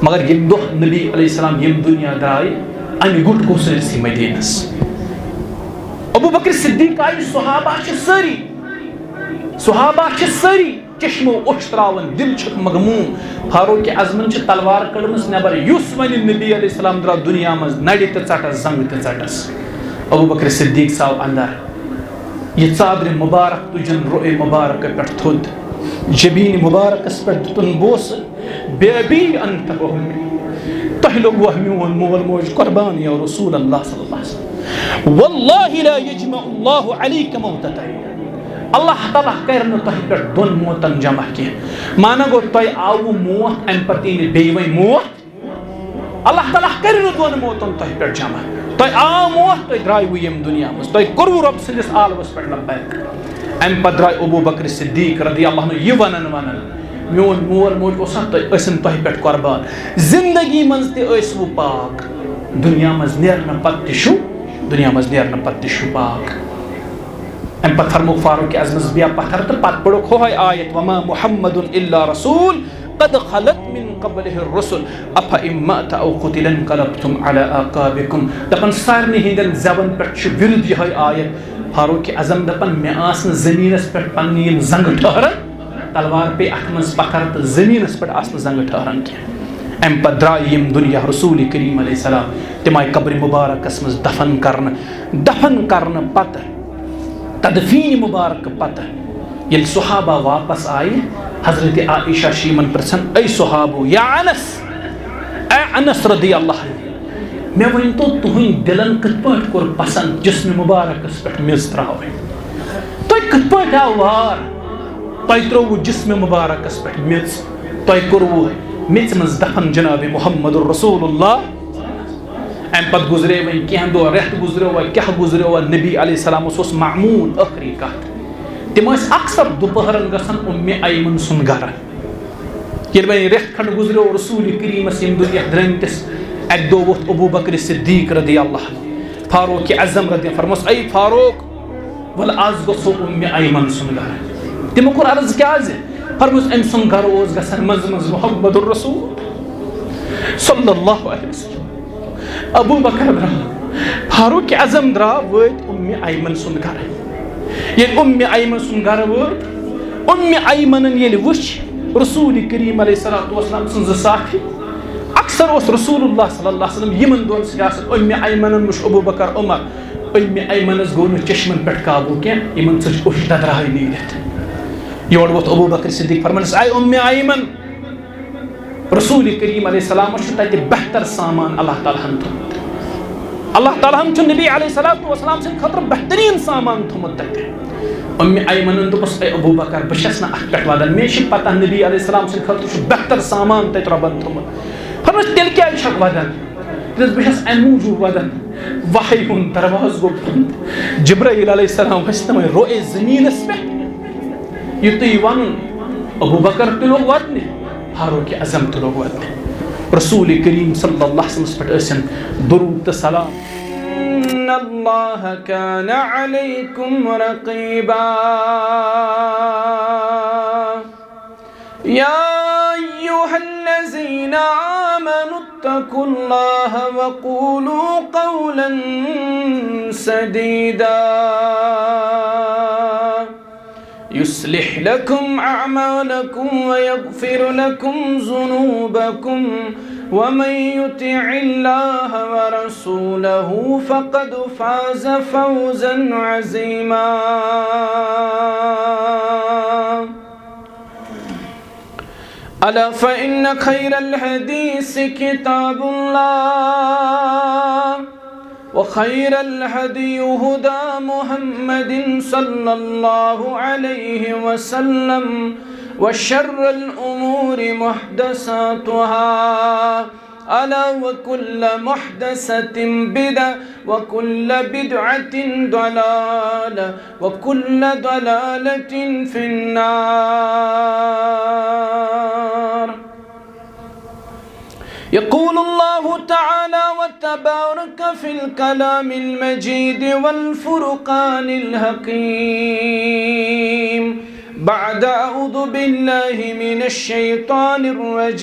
مگر یم دۄہ نبی علیہ السلام یم دنیا درٛاے اَمہِ گُٹ گوٚو سٲرسٕے مدیٖنس ابوٗ بکر صدیق آیہِ صحابہ چھِ سٲری چشمو اوٚش تراوان دل چھُکھ مغموم فاروق اعظمن چھِ تلوار کٔڑمٕژ نٮ۪بر یُس وَنہِ نبی علیہ السلام درٛاو دُنیا منٛز نرِ تہِ ژٹس زنٛگہٕ تہِ ژٹس ابوٗ بکر صدیق ژاو اندر یہ ژادرِ مُبارک تُجن رۄعہِ مُبارکہٕ پٮ۪ٹھ تھوٚد جبیٖنہِ مُبارکس پٮ۪ٹھ دِتُن بوسہٕ بے ابی انت و امی تۄہہِ لوٚگوٕ میون مول موج قۄربان یا رسول اللہ صلی اللہ علیہ وسلم واللہ لا یجمع اللہ علیک موتتین اللہ تعالیٰ کرِ نہٕ تۄہہِ پٮ۪ٹھ دۄن موتن جمع کینٛہہ مانا گوٚو تۄہہِ آوٕ موت امہِ پتہٕ یی نہٕ بیٚیہِ وۄنۍ موت اللہ تعالیٰ کرِ نہٕ دۄن موتن تۄہہِ پٮ۪ٹھ جمع تۄہہِ آو موت تۄہہِ درٛایوٕ ییٚمہِ دُنیا منٛز تۄہہِ کوٚروٕ رۄبہٕ سٕنٛدِس عالمس پٮ۪ٹھ لبیک امہِ پتہٕ درٛاے ابوٗ بکر صدیق رضی اللہ عنہ یہِ ونان میون مول موج اوسا ٲسِن تۄہہِ پٮ۪ٹھ قۄربان زندگی منٛز تہِ ٲسوٕ پاک دُنیا منٛز نیرنہٕ پتہٕ تہِ چھُو پاک امہِ پتہٕ فرموو فاروق اعظمس بیا پتھر تہٕ پتہٕ پٔرٕکھ ہوے آیت وما محمد الا رسول قد خلت من قبله الرسل افإن مات او قتل انقلبتم على اعقابكم دپان سارنٕے ہٕنٛدٮ۪ن زبن پٮ۪ٹھ چھُ وِرد یِہوے آیت فاروق اعظم دپان مےٚ آسہٕ نہٕ زٔمیٖنس پٮ۪ٹھ پننہِ یِم زنٛگہٕ ٹھہران تلوار پیٚیہِ اتھ منٛز پتھر تہٕ زٔمیٖنس پٮ۪ٹھ آسہٕ نہٕ زنٛگہٕ ٹھہران کینٛہہ امہِ پتہٕ درٛاے یِم دُنیا رسول کریم علیہ السلام تِم آیہِ قبرِ مُبارکس منٛز دفن کرنہٕ پتہٕ تدفین مبارک پتہ ییٚلہِ صحابہ واپس آیہِ حضرت عائشہ چھِ یِمن پرژھان اے صحابو یا انس رضی اللہ عنہ مےٚ ؤنۍتو تُہنٛدۍ دلن کِتھ پٲٹھۍ کوٚر پسنٛد جسمِ مبارکس پٮ۪ٹھ میٚژ ترٛاوٕنۍ تۄہہِ کِتھ پٲٹھۍ آو وار تۄہہِ ترٛووُ جسمِ مبارکس پٮ۪ٹھ میٚژ تۄہہِ کوٚروُ میٚژِ منٛز دفن جناب محمد رسول اللہ امہِ پتہٕ گُزرے وۄنۍ کینٛہہ دۄہ رٮ۪تھ گُزریو وۄنۍ کیٛاہ گُزریو نبی علیہ السلامس اوس معموٗل ٲخری کتھ تِم ٲسۍ اکثر دُپہرن گژھان ایمن سُنٛد گرٕ ییٚلہِ وۄنۍ رٮ۪تھ کھنٛڈ گُزریو رسول کریٖمس ییٚمہِ دُنیا درٲمتِس اکہِ دۄہ ووٚتھ ابوٗ بکر صدیق رضی اللہ فاروق اعظم رضی فرموس اے فاروق ولہٕ آز گژھو ایمن سُنٛد گرٕ تِمو کوٚر عرض کیٛازِ فرموس أمۍ سُنٛد گرٕ اوس گژھان منٛزٕ منٛزٕ محمد الرسول صلی اللہ علیہ وسلم ابوٗ بکر درٛاو فاروق اعظم درٛاو وٲتۍ ایمن سُنٛد گرٕ ییٚلہِ ایمن سُنٛد گرٕ وٲتۍ ایمنن ییٚلہِ وٕچھ رسول کریم علیہ الصلوۃ والسلام سٕنٛز زٕ ساتھی اکثر اوس رسول اللہ صلی اللہ علیہ وسلم یِمن دۄن سۭتۍ آسان ایمنن وٕچھ ابوٗ بکر عمر ایمنس گوٚو نہٕ چشمن پٮ۪ٹھ قابوٗ کینٛہہ یِمن ژٔج اوٚش ددراے نیٖرِتھ یورٕ ووٚتھ ابوٗ بکر صدیق فرمانس اے ایمن رسول کریم علیہ السلامس چھُ تتہِ بہتر سامان اللہ تعالیٰ ہن تھوٚمُت اللہ تعالیٰ ہن چھُ نبی علیہ الصلوۃ والسلام سٕنٛدِ خٲطرٕ بہتریٖن سامان تھوٚمُت تتہِ ایمنن دوٚپُس اے ابوٗ بکر بہٕ چھَس نہٕ اتھ پٮ۪ٹھ ودان مےٚ چھِ پتہ نبی علیہ السلام سٕنٛدِ خٲطرٕ چھُ بہتر سامان تتہِ رۄبن تھوٚمُت فرموس تیٚلہِ کیٛازِ چھکھ ودان دوٚپُس بہٕ چھَس امہِ موٗجوٗب ودان وحی ہُنٛد دروازٕ گوٚو بنٛد جبرائیل علیہ السلام ؤسۍ تِمے روعے زٔمیٖنس پٮ۪ٹھ یُتُے وَنُن ابوٗ بکر تہِ لوٚگ ودنہِ فاروق اعظم تہِ لوٚگ ودنہِ رسول کریم صلی اللہ علیہ وسلم پٮ۪ٹھ ٲسِن درود تہٕ سلام ان اللہ کان علیکم رقیبا یا ایھا الذین آمنوا اتقوا اللہ وقولوا قولا سدیدا يصلح لكم أعمالكم ويغفر لكم ذنوبكم ومن يطع الله ورسوله فقد فاز فوزا عظيما ألا فإن خير الحديث كتاب الله وخير الهدي هدى محمد صلى الله عليه وسلم وشر الأمور محدثاتها ألا وكل محدثة بدعة وكل بدعة ضلالة وكل ضلالة في النار. يقول الله تعالى وتبارك في الكلام المجيد والفرقان الحكيم بعد أعوذ بالله من الشيطان الرجيم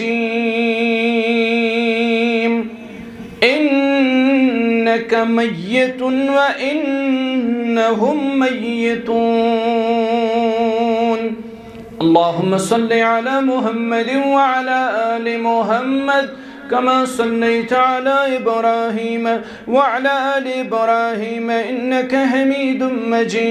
إنك ميت وإنهم ميتون. اللهم صل على محمد وعلى آل محمد كما صليت على إبراهيم وعلى آل إبراهيم إنك حميد مجيد.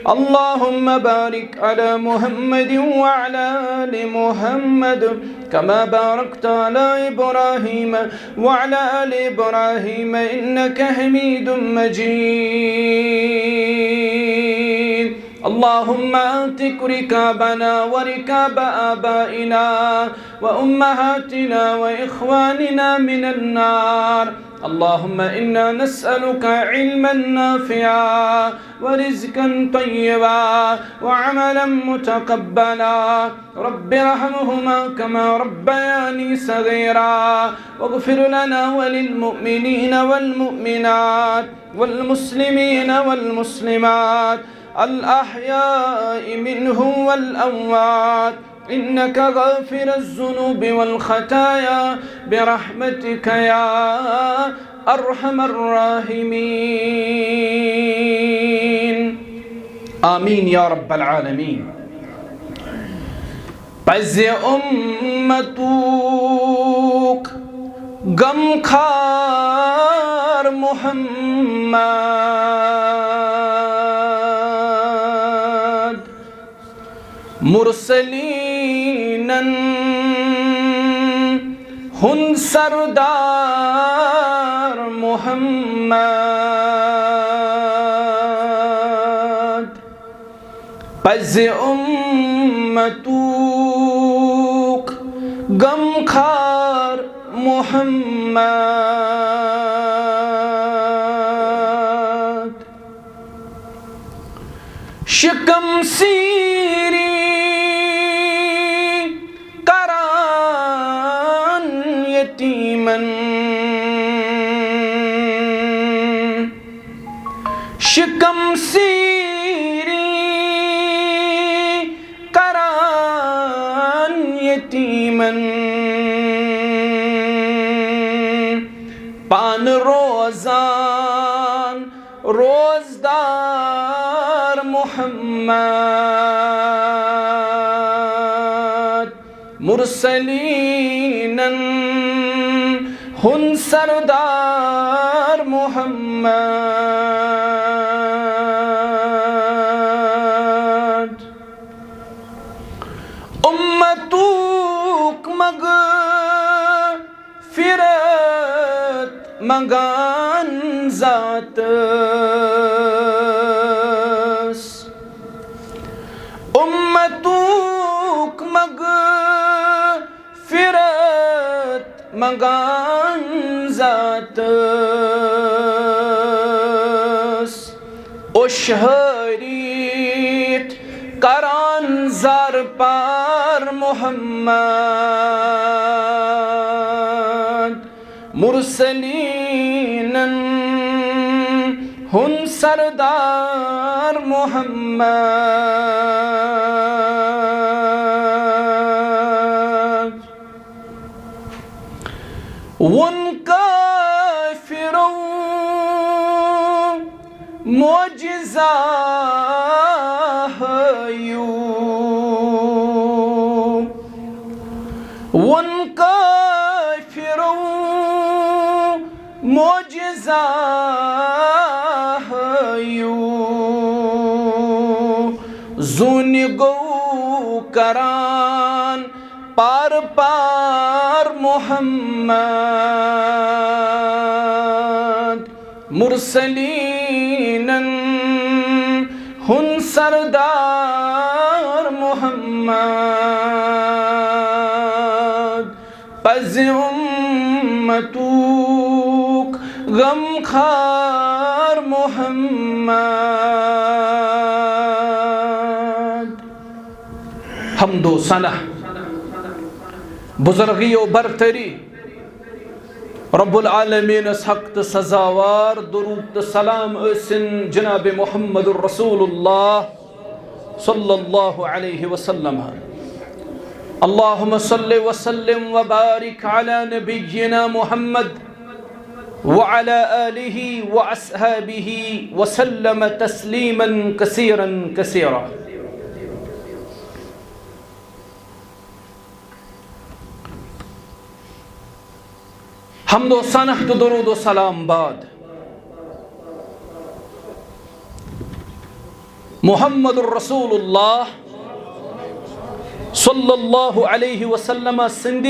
اللهم بارك على محمد وعلى آل محمد كما باركت على إبراهيم وعلى آل إبراهيم إنك حميد مجيد. اللهم أعتق ركابنا وركاب آبائنا وأمهاتنا وإخواننا من النار. اللهم إنا نسألك علما نافعا ورزقا طيبا وعملا متقبلا. رب ارحمهما كما ربياني صغيرا واغفر لنا وللمؤمنين والمؤمنات والمسلمين والمسلمات الأحياء منهم والأموات إنك غافر الذنوب والخطايا برحمتك يا أرحم الراحمين. آمين يا رب العالمين. پز امتوک غم خار محمد مرسلین ہن سردار محمد پز امتوک غم خار محمد شکم سیری کران یتیمن شکم سیری کران یتیمن پان روزان روزدار محمد مرسلین ہن سردار محمد امتوک مغفرت مگان ذات امتوک مغفرت مگان ذات اشہریت کران زار پار محمد مرسلین ہن سردار محمد ون کافروں معجزہ ون کافروں معجزہ زون گو کران پار پار محمد مرسلین ہن سردار محمد پز امتوک غم خار محمد. حمد و ثنا بزرگی و برتری رب العالمین حق سزاوار درود سلام اسن جناب محمد الرسول اللہ صلی اللہ علیہ وسلم. اللہم صلی وسلم وبارک علی نبینا محمد وعلى آله وأصحابه وسلم تسليما كثيرا كثيرا. حمد و ثنا و درود و سلام بعد محمد الرسول اللہ صلی اللہ علیہ وسلم سند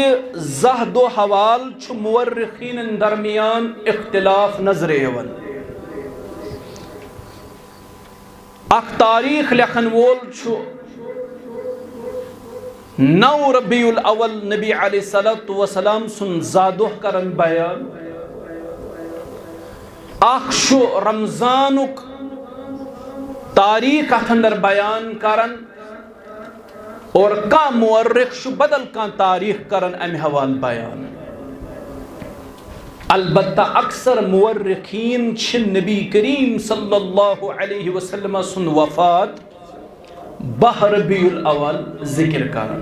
زہد و حوال چھ مورخین درمیان اختلاف نظر یوان. اخ تاریخ لکھن وول چھ 9 ربیع الاول نبی علیہ الصلوۃ والسلام سن زادوہ کرن بیان. اخ شو رمضانک تاریخ اتھ اندر بیان کرن اور کا مورخ شو بدل کا تاریخ کرن امی حوال بیان. البتہ اکثر مورخین چھ نبی کریم صلی اللہ علیہ وسلم سن وفات 12 ربیع الاول ذکر کرن.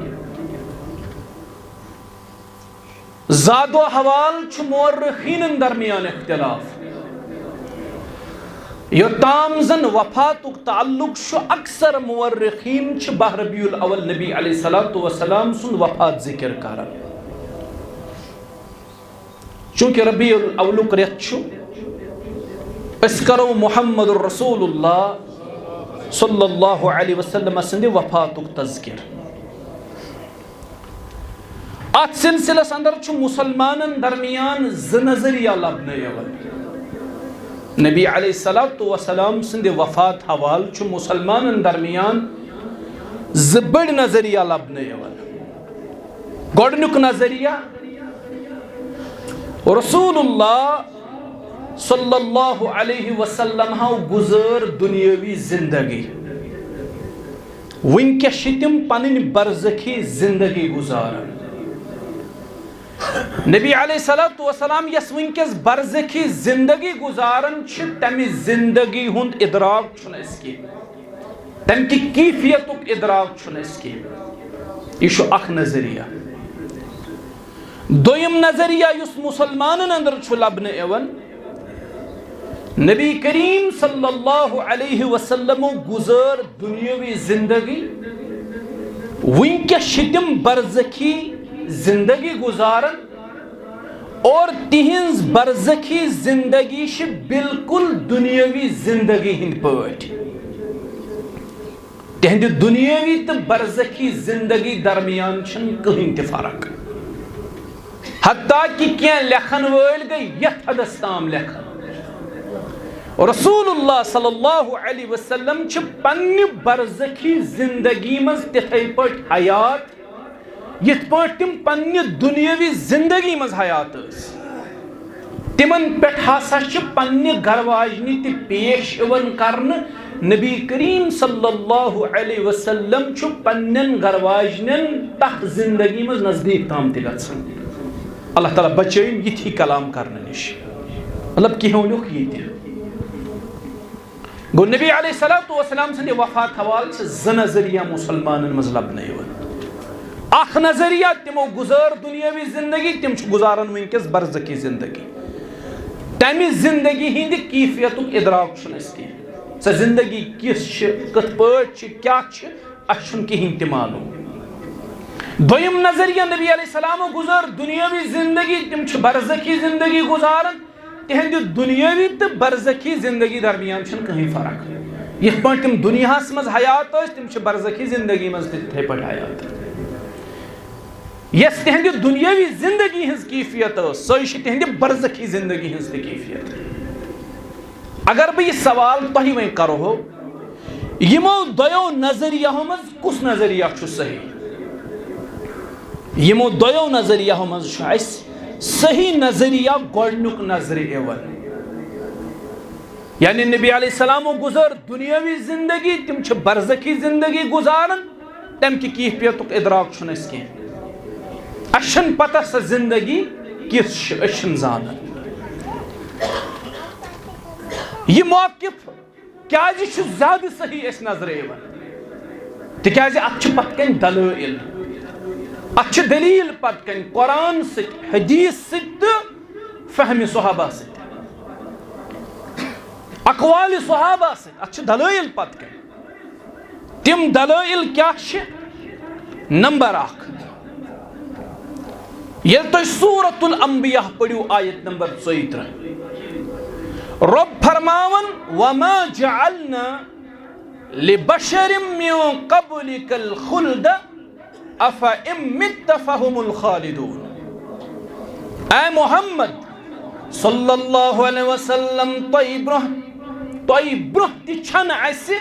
زاد و حوال چھ مورخین درمیان اختلاف. یوتام زن وفاتک تعلق شو اکثر مورخین چھ 12 ربیع الاول نبی علیہ الصلوۃ والسلام سن وفات ذکر کرن. چونکہ ربیع الاول ریت چھو اس کرو محمد الرسول اللہ صلی اللہ علیہ وسلم سندِ وفاتک تذکر. ات سلسلس اندر چھو مسلمانن درمیان ز نظریہ لبنہ یوان. نبی علیہ الصلوۃ والسلام سندِ وفات حوال چھو مسلمانن درمیان ز بڑ نظریہ لبنہ یوان. گوڑنک نظریہ رسول اللہ صلی اللہ علیہ وسلم ہاو گزر دنیاوی زندگی. ونکس تم پنن برزخی زندگی گزارن. نبی علیہ الصلوۃ والسلام یس ونکس برزخی زندگی گزارن تمہ زندگی ہند ادراک چھن اس کی، تم کی کیفیتک ادراک چھن اس کی. یہ اخ نظریہ. دویم نظریہ یس مسلمانن اندر چھ لبنہ ایون، نبی کریم صلی اللہ علیہ وسلم گزر دنیاوی زندگی، ونکس تم برزخی زندگی گزارن اور تہنز برزخی زندگی بالکل دنیاوی زندگی ہند پاٹ. تہند دنیاوی تو برزخی زندگی درمیان چھن کہیں تہ فرق. حتیٰ کہ کیا لکھن ول گئی یت حدس تام لکھن. رسول اللہ صلی اللہ علیہ وسلم چھ پنہ برزخی زندگی مز تتھے پٹ حیات یت پٹ تم پنہ دنیاوی زندگی مز حیات اس. تمن پٹ ہسا چھ پنہ گرواجنی تہ پیش ایون کرن. نبی کریم صلی اللہ علیہ وسلم چھ پنن گرواجنن تہ زندگی مز نزدیک تام تہ گژھن. اللہ تعالیٰ بچائن یتھی کلام کرنے نش. مطلب کہ ہونک یہ گو نبی علیہ الصلوۃ والسلام سند وفات حوال سے ز نظریہ مسلمانن مز لبنہ یوان. اخ نظریہ تمو گزار دنیاوی زندگی، تم چھ گزارن ونکس برزخی زندگی. تمہ زندگی ہند کیفیتک ادراک چھن اس کی. سہ زندگی کس چھ، کت پٲٹھۍ چھ، کیا چھ، اس چھن کہین تہ معلوم. دویم نظریہ نبی علیہ السلام گزار دنیاوی زندگی، تم چھ برزخی زندگی گزارن. تہند دنیاوی تو برزخی زندگی درمیان چھن کہیں فرق. یت پٲٹھۍ تم دنیاہس مز حیات ٲسۍ، تم چھ برزخی زندگی مز تتھے پٲٹھۍ حیات. یس تہند دنیاوی زندگی ہنز کیفیت ٲس، سۄے چھِ تہند برزخی زندگی ہنز تہِ کیفیت. اگر بہٕ یہ سوال تۄہہِ وۄنۍ کرہو، یمو دۄیو نظریہو مز کُس نظریہ چھُ صحیح؟ یمو دۄیو نظریہو مز چھُ اسہِ صحیح نظریہ گۄڈنیُک نظرِ یِوان. یعنی نبی علیہ السلام گزر دنیاوی زندگی، تم چھ برزخی زندگی گزارن. تم کی کیفیتک ادراک چھن اس کی. اشن پتہ سہ زندگی کس اشن زانن. یہ موقف کیازِ چھُ زیادٕ صحیح اس نظر یِوان؟ تکیازِ اتھ چھِ پتھ کن دلائل، اتھ چھِ دلیل پتھ کن قرآن سۭتۍ، حدیث سۭتۍ تہٕ فہم صحابہ سے اقوال صحابہ سے اچھا دلائل پت کے تم دلائل کیا نمبر 1 یل تو سورۃ الانبیاء پڑھو آیت نمبر 34 رب فرماون وما جعلنا لبشر من قبلك الخلد افئن مت فهم الخالدون اے محمد صلی اللہ علیہ وسلم تۄہہِ برونٛہہ تہِ چھنہٕ اسہِ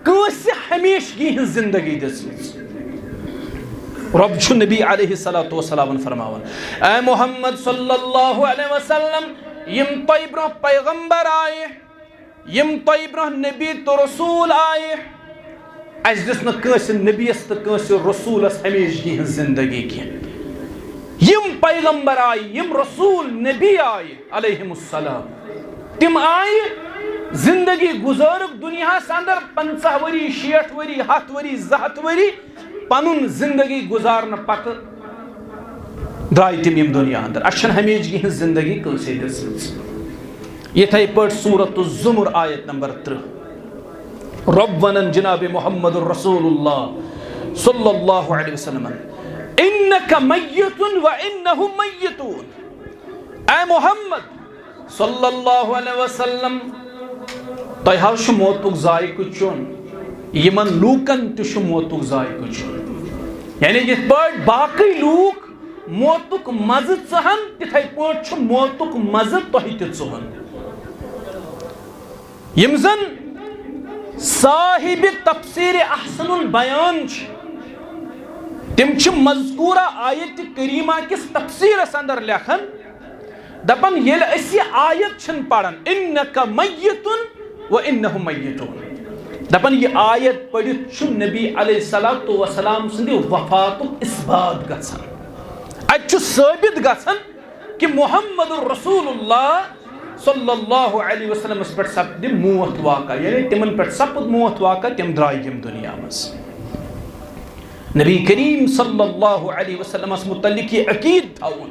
کٲنٛسہِ ہمیشگی ہٕنٛز زندگی دِژمٕژ رب چھُ نبی علیہ الصلوۃ والسلام فرماون اے محمد صلی اللہ علیہ وسلم یم تۄہہِ برونٛہہ پیغمبر آیہِ یم تۄہہِ برونٛہہ نبی تہٕ رسول آیہِ اسہِ دِژ نہٕ کٲنٛسہِ نبیَس تہٕ کٲنٛسہِ رسوٗلس ہمیشگی ہٕنٛز زندگی کینٛہہ یم پیغمبر آیہِ یم رسول نبی آیہِ علیہم السلام تم آیہِ زندگی گزارک دنیاہس اندر 50 ؤری 60 ؤری 100 ؤری 200 ؤری پنن زندگی گزارن پتہ درائے تم یم دنیا اندر اچھن ہمیشگی ہن زندگی کٲنٛسے دِژمٕژ یِتھے پٲٹھۍ سورۃ الزمر آیت نمبر 3 رب ونن جناب محمد رسول اللہ صلی اللہ علیہ وسلم انک میت وانہم میتون اے محمد صلی اللہ علیہ وسلم تۄہہِ حظ چھُ موتُک ذائقہ چون یمن لوکن تہِ چھُ موتُک ذائقہ چون یعنی یِتھ پٲٹھۍ باقٕے لوٗکھ موتُک مزٕ ژٕہن تِتھے پٲٹھۍ چھُ موتُک مزٕ تۄہہِ تہِ ژُہن یم زن صاحب تفسیر احسن البیان چھِ تم چھِ مذکورہ آیت کریمہ کس تفسیرس اندر لیکھن دپن ییٚلہِ أسۍ یہِ آیت چھِن پران انک میتن وانہم میتون دپن یہ آیت پڑھت چھُ نبی علیہ الصلوۃ والسلام سندِ وفاتُک اثبات گژھان اتہِ چھُ ثٲبت گژھان کہ محمد رسول اللہ صلی اللہ علیہ وسلم پہ سپد موت واقع یعنی تمن پہ سپد موت واقع تم درائے یم دنیا مز نبی کریم صلی اللہ علیہ وسلم متعلق یہ عقید تھاون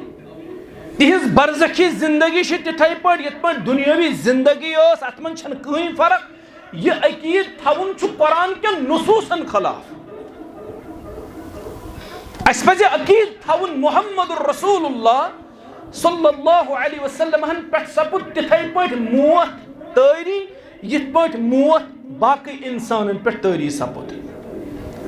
تہذ برزخی زندگی تتھے پٲٹھۍ یتھ پٲٹھۍ دنیاوی زندگی ٲس اتھ منٛز چھنہٕ کٕہٕنۍ فرق یہ عقید تھاون چھُ قرآن کٮ۪ن نصوصن خلاف اسہِ پزِ عقید تھاون محمد رسول اللہ صلی اللہ علیہ وسلم پہ سپد تتھے پٲٹھۍ موت تٲری یتھ پٲٹھۍ موت باقی انسانن پہ تٲری سپد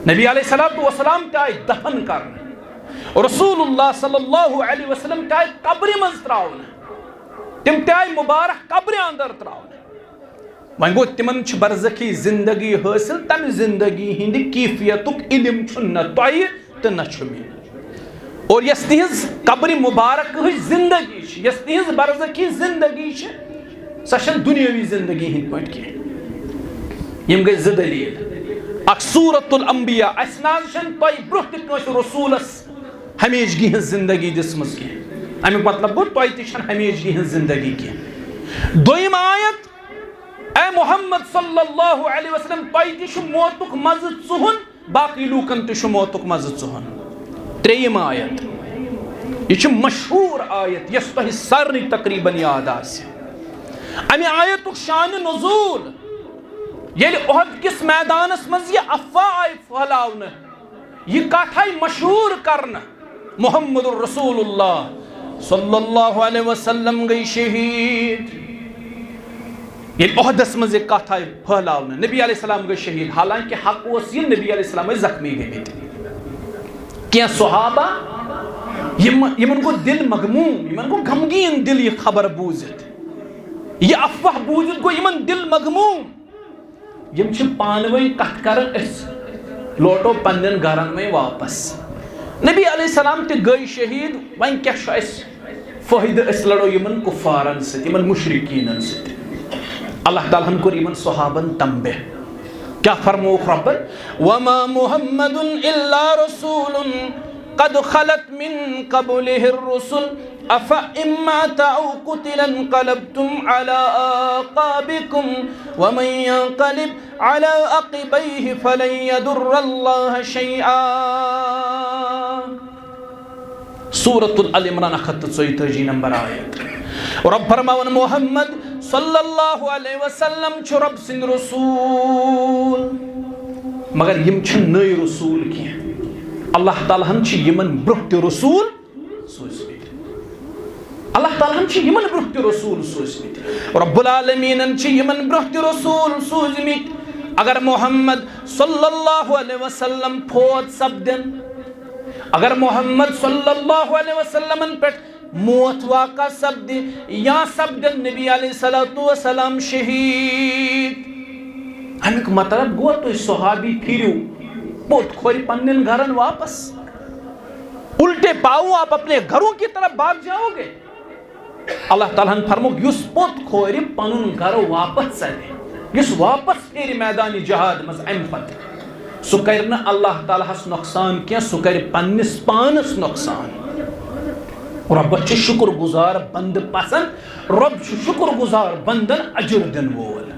نبی علیہ الصلوۃ والسلام تہِ آیہِ دفن کرنہٕ رسول اللہ صلی اللہ علیہ وسلم تہِ آیہِ قبرِ منٛز تراونہٕ تم تہِ آیہِ مبارک قبرِ اندر تراونہٕ وۄنۍ گوٚو تمن چھِ برزخی زندگی حٲصل تمہِ زندگی ہٕنٛدِ کیفیتُک علم چھُ نہ تۄہہِ تہٕ نہ چھُ مےٚ اور یس تہذ قبر مبارک زندگی یس تہذ برزخی زندگی سۄ چھنہٕ دُنیٲوی زندگی ہٕنٛدۍ پٲٹھۍ کینٛہہ یم گٔے 2 دلیٖل اکھ سورۃ الانبیاء اسہِ نہ حظ چھنہٕ تۄہہِ برونٛہہ تہِ کٲنٛسہِ رسوٗلس ہمیشگی ہٕنٛز زندگی دِژمٕژ کینٛہہ امیُک مطلب گوٚو تۄہہِ تہِ چھنہٕ ہمیشگی ہٕنٛز زندگی کینٛہہ دوٚیِم آیت اے محمد صلی اللہ علیہ وسلم تۄہہِ تہِ چھُ موتُک مزٕ ژُہُن باقٕے لوٗکن تہِ چھُ موتُک مزٕ ژُہُن ترٛیٚیِم آیت یہ چھِ مشہوٗر آیت یۄس تۄہہِ سارنٕے تقریٖبن یاد آسہِ امہِ آیتُک شانہِ نزوٗل ییٚلہِ اُحد کِس میدانس منٛز یہِ افواہ آیہِ پھٔہلاونہٕ یہ کتھ آیہِ مشہوٗر کرنہٕ محمد رسول اللہ صلی اللہ علیہ وسلم گٔے شہیٖد ییٚلہِ عہدس منٛز یہِ کتھ آیہِ پھٔہلاونہٕ نبی علیہ السلام گٔے شہیٖد حالانکہ حق اوس یہِ نبی علیہ السلام ٲسۍ زخمی گٔمٕتۍ کینٛہہ صحابہ یمن گوٚو دل مغموم یمن گوٚو غمگیٖن دل یہ خبر بوٗزِتھ یہ افواہ بوٗزِتھ گوٚو یمن دل مغموم یم چھِ پانہٕ ؤنۍ کتھ کران أسۍ لوٹو پننٮ۪ن گرن وۄنۍ واپس نبی علیہ السلام تہِ گٔے شہیٖد وۄنۍ کیٛاہ چھُ اسہِ فٲیدٕ أسۍ لڑو یمن کُفارن سۭتۍ یمن مشرکیٖنن سۭتۍ اللہ تعالیٰ ہن کوٚر یمن صحابن تنبیہ کیا فرموک ربن وما محمد الا رسول قد خلت من قبله الرسل افئن مات او قتل انقلبتم على اعقابكم ومن ينقلب على عقبيه فلن يضر الله شيئا سورة العمران 134 نمبر آیت رب فرماون محمد صلی اللہ علیہ وسلم چھ رب سند رسول مگر یم چھ نئی رسول کی اللہ تعالیٰ ہن چھ یمن برہ تہ رسول سوزمت اللہ تعالیٰ ہن چھ یمن برہ تہ رسول سوزمت رب العالمین چھ یمن برہ تہ رسول سوزمت اگر محمد صلی اللہ علیہ وسلم فوت سپدن اگر محمد صلی اللہ علیہ وسلم پہ موت واقع سپد یا سپدن نبی علیہ السلام شہید امیک مطلب گو تو صحابی پھیرو پوت کھوری پنن گھرن واپس الٹے پاؤں آپ اپنے گھروں کی طرف بھاگ جاؤ گے اللہ تعالیٰ نے فرمو یس پوت کھوری پنن گھر واپس سنے یس واپس پھیری میدانی جہاد مز ام پتہ سہ کر نہ اللہ تعالیٰ ہس نقصان کی سہ کر پنس پانس نقصان رب چھ شکر گزار بند پسند رب چھ شکر گزار بندن اجر دن وول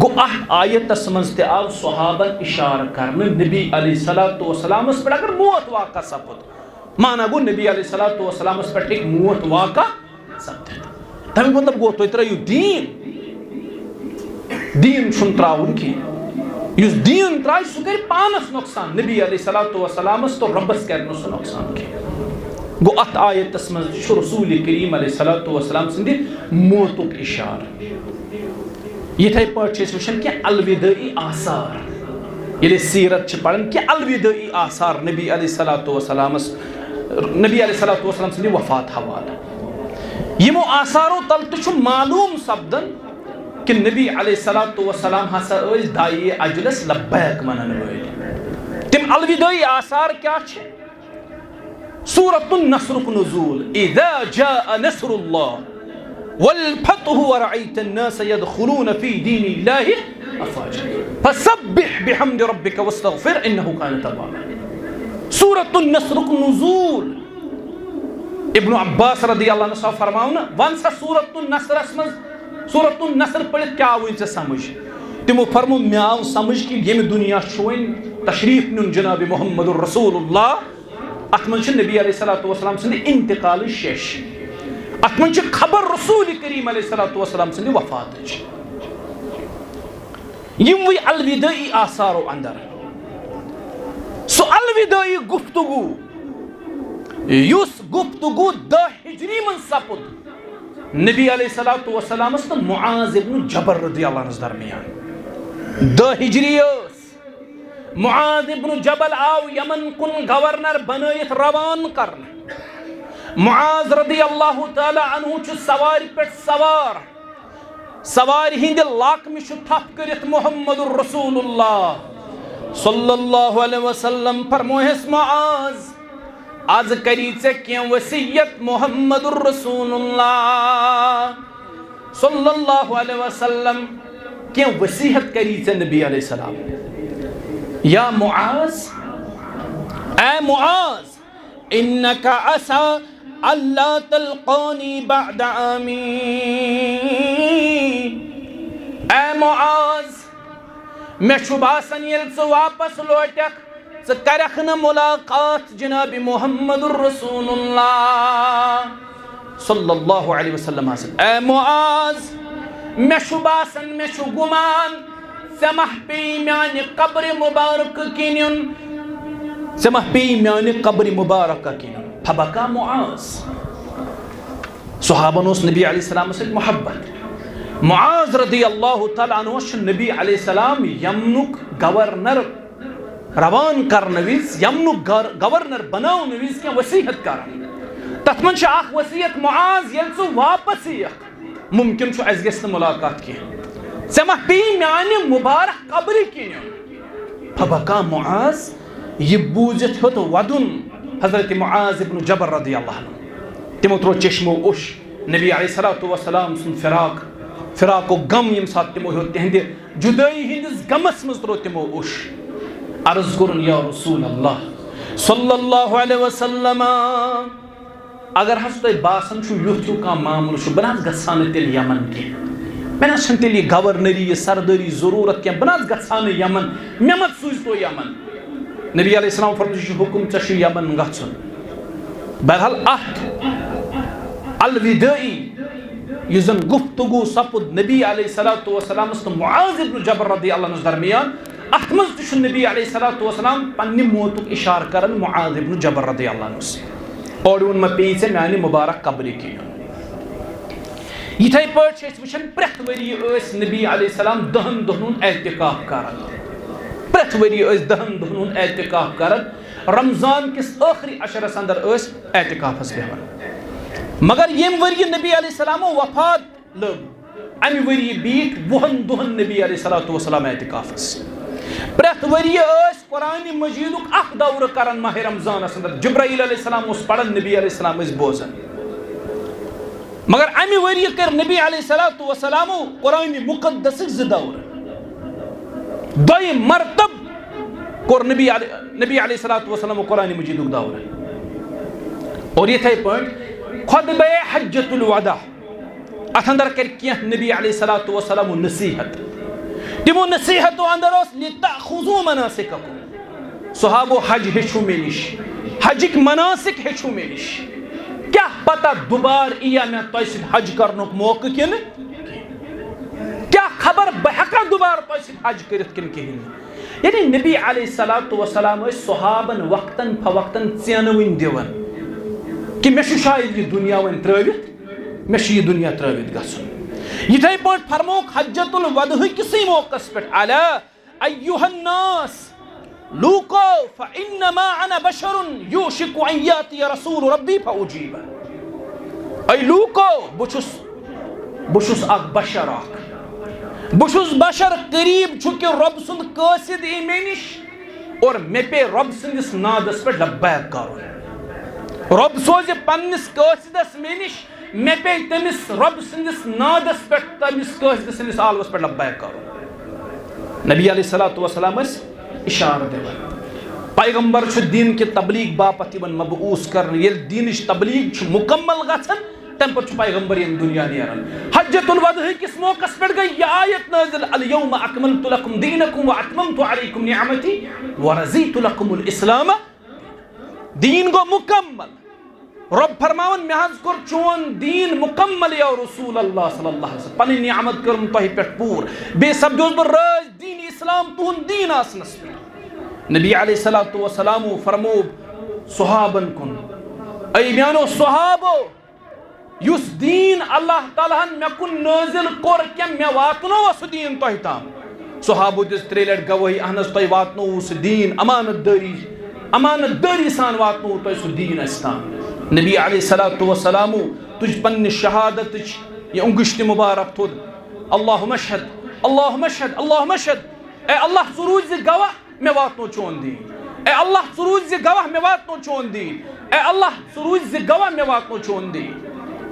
گو آیتس مز تہ آو صحابن اشارہ کرنے نبی علیہ الصلوۃ والسلام اس پر اگر موت واقع سپد مانا گو نبی علیہ الصلوۃ والسلام اس پر ایک موت واقع سپد تمی مطلب گو تو ترایو دین چھن تراؤن کی یس دین ترائی سہ کر پانس نقصان نبی علیہ الصلوۃ والسلام تو ربس کرنو سہ نقصان کی گو ات آیتس مز رسول کریم علیہ الصلوۃ والسلام سند موتک اشارہ یتھے پٲٹھۍ چھِ وچھان کہ الوداعی آثار ییٚلہِ سیرت چھ پڑھان کہ الوداعی آثار نبی علیہ الصلوۃ والسلام سند وفات حوالہ یمو آثارو تل تہ چھ معلوم سپدن کہ نبی علیہ الصلوۃ والسلام ہسا ٲسۍ دایہِ اجلس لبیک ونن وٲلۍ تم الوداعی آثار کیا چھ سورۃ النصر نزول اذا جاء نصر اللہ والفتح ورأيت الناس يدخلون في دين الله أفواجا فسبح بحمد ربك واستغفر إنه كان توابا سورة النصر نزول ابن عباس رضی اللہ عنہ فرماؤنا ونسا سورة النصر اسمز سورة النصر پڑھت کیا ہوئی سے سمجھ تمو فرمو میاو سمجھ کی یہ دنیا شوئن تشریف نن جناب محمد رسول اللہ اتمنش نبی علیہ السلام سند انتقال شیش اتمنش خبر رسول کریم علیہ السلام سند وفات یم وی الوداعی آثارو اندر سو الوداعی گفتگو یس گفتگو 10 ہجری من سپد نبی علیہ السلام تو معاذ ابن جبل رضی اللہ عنہ درمیان 10 ہجری معاذ ابن جبل آو یمن کن گورنر بنائت روان کرن معاذ رضی اللہ تعالی عنہ چھ سواری پر سواری ہند لاکم چھ تھپ کرت محمد رسول اللہ صلی اللہ علیہ وسلم فرموہس معاذ آز کری ژے کینٛہہ وصیت محمد رسول اللہ صلی اللہ علیہ وسلم کینٛہہ وصیحت کری ژے نبی علیہ السلام یا معاذ اے معاذ انکا عسا اللہ تلقانی بعد عامی اے معاذ میں شباسن یل ژٕ واپس لوٹک ژٕ کرکھ نہٕ ملاقات جناب محمد رسول اللہ صلی اللہ علیہ وسلم اے معاذ میں شباسن میں شو گمان سمح پی میان قبر مبارک کینن سمح پی میان قبر مبارک کینن فبکا معاذ صحابہ نوس نبی علیہ السلام سے محبت معاذ رضی اللہ تعالیٰ عنہ نبی علیہ السلام یمنک گورنر روان کرنویز یمنک گورنر بناونویز کیا وصیحت کرن تتھ من اخ وصیحت معاذ یل ژٕ واپس یکھ ممکن چھُ اَسہِ گژھِ نہٕ ملاقات کینٛہہ ژےٚ ما پیٚیہِ میانہِ مُبارک قبرِ کِنۍ فبکا معاذ یہ بوٗزِتھ ہیوٚت ودُن حضرت معاذ ابن جبل رضی اللہ عنہ تمو ترو چشمو اوٚش نبی علیہ الصلوۃ والسلام سُنٛد فراق و غم یم سات تمو ہیوٚت تہنٛدِ جُدٲیی ہٕنٛدِس غمس منٛز ترو تمو اوٚش عرض کوٚرُن یا رسول اللہ صلی اللہ علیہ وسلم اگر حظ تۄہہِ باسان چھُ یُتھ ہیوٗ کانٛہہ معاملہٕ چھُ بہٕ نہ حظ گژھٕ ہا نہٕ تیٚلہِ یمن کینٛہہ مےٚ نہ حظ چھنہٕ تیٚلہِ یہِ گورنری یہِ سردٲری ضروٗرت کینٛہہ بہٕ نہ حظ گژھٕ ہا نہٕ یمن مےٚ مت سوٗزتو یمن نبی علیہ السلام فرموو یہِ چھُ حُکُم ژےٚ چھُ یمن گژھُن بہرحال اتھ الوداعی یزن گفتگو سپد نبی علیہ الصلوۃ والسلام تو معاذ ابن جبل رضی اللہ عنہ درمیان اتھ مز تہ نبی علیہ الصلوۃ والسلام پنہ موتک اشارہ کرن معاذ ابن جبل رضی اللہ عنہ اور ون مے پی میانہ مبارک قبر کی یتھے پٲٹھۍ چھِ أسۍ وٕچھان پرٛٮ۪تھ ؤری ٲسۍ نبی علیہ السلام 10 دۄہن ہُنٛد اعتکاف کران پرٛٮ۪تھ ؤری ٲسۍ 10 دۄہن ہُنٛد اعتکاف کران رمضان کس ٲخری عشرس اندر ٲسۍ اعتکافس بیہوان مگر ییٚمہِ ؤرۍ نبی علیہ السلام وفات لٔب امہِ ؤرۍ بیٖٹھ 20 دۄہن نبی علیہ الصلوۃ والسلام اعتکافس پرٛٮ۪تھ ؤرۍ ٲسۍ قرآنِ مجیدُک اکھ دورٕ کران ماہ رمضانس اندر جبرائیل علیہ السلام اوس پران نبی علیہ السلام ٲسۍ بوزان مگر امہ ؤرۍ کٔر نبی علیہ الصلوۃ والسلام قرآنِ مقدسٕکۍ 2 دورٕ دوٚیِم مرتب کوٚر نبی علیہ الصلوۃ والسلام قرآنِ مجیدُک دورٕ اور یِتھے پٲٹھۍ خطبہ حجۃ الوداع اتھ اندر کر کینٛہہ نبی علیہ الصلوۃ والسلام نصیحت تمو نصیحتو اندر اوس لتأخذوا مناسککم صحابو حج ہیچھو مے نش حجک مناسک ہیچھو مے نش کیا پتہ دوبار ایا میں تۄہہِ سۭتۍ حج کرنُک موقع کِنہٕ کیا خبر بہٕ ہیٚکا دوبار تۄہہِ سۭتۍ حج کٔرِتھ کِنہٕ کِہیٖنۍ یعنی نبی علیہ الصلوۃ والسلام ٲسۍ صحابن وقتاً فوقتاً ژینہٕ دِوان کہ مےٚ چھُ شاید یہِ دُنیا وۄنۍ ترٛٲوِتھ مےٚ چھُ یہِ دُنیا ترٛٲوِتھ گژھُن یِتھے پٲٹھۍ فرمووُکھ حجۃ الوداع کِسٕے موقعس پٮ۪ٹھ الا ایُّہا الناس لوٗکو فإنما أنا بشر يوشك أن يأتي رسول ربي فأجيبه اے لوٗکو بہٕ چھُس اکھ بشر اکھ بہٕ چھُس بشر قریب چھُ کہ رۄب سُنٛد قٲصد یی مےٚ نِش اور مےٚ پے رۄب سٕنٛدِس نادس پٮ۪ٹھ لبیک کرُن رۄب سوزِ پننِس قٲصدس مےٚ نِش مےٚ پے تٔمِس رۄب سٕنٛدِس نادس پٮ۪ٹھ تٔمِس قٲصدٕ سٕنٛدِس عالمس پٮ۪ٹھ لبیک کرُن نبی علیہ الصلوۃ والسلام ٲسۍ اشارٕ دِوان پیغمبر چھُ دیٖن کہِ تبلیغ باپتھ یِوان مبعوث کرنہٕ ییٚلہِ دیٖنٕچ تبلیغ چھُ مکمل گژھان تمہِ پتہٕ چھُ پیغمبر ییٚمہِ دُنیا نیران حجۃ الوداع کِس موقعس پٮ۪ٹھ گٔے یہِ آیت نٲزِل الیوم اکملت لکم دیٖنکم واتممت علیکم نعمتی ورضیت لکم الاسلام دیٖن گوٚو مکمل رب فرماون مےٚ حظ کوٚر چون دیٖن مکمل یا رسول اللہ صلی اللہ علیہ وسلم پنٕنۍ نعمت کٔرٕم تۄہہِ پٮ۪ٹھ پوٗرٕ بیٚیہِ سپدیوس بہٕ رٲضۍ دیٖنِ اسلام تُہُنٛد دیٖن آسنس پٮ۪ٹھ نبی علیہ الصلوۃ والسلام فرموو صحابن کُن اے میانو صحابو یُس دیٖن اللہ تعالیٰ ہن مےٚ کُن نٲزِل کوٚر کینٛہہ مےٚ واتنووا سُہ دیٖن تۄہہِ تام صحابو دِژ 3 لٹہِ گوٲہی اہن حظ تۄہہِ واتنووُ سُہ دیٖن امانت دٲری سان واتنووُ تۄہہِ سُہ دیٖن اَسہِ تام نبی علیہ الصلوۃ والسلام تُج پننہِ شہادتٕچ یہِ انگشتہِ مبارک تھوٚد اللہُم اشہد اللہُم اشہد اللہُم اشہد اے اللہ ژٕ روٗزِ زِ گواہ مےٚ واتنو چون دیٖن اے اللہ ژٕ روٗزِ زِ گواہ مےٚ واتنو چون دیٖن اے اللہ ژٕ روٗزِ زِ گواہ مےٚ واتنو چون دیٖن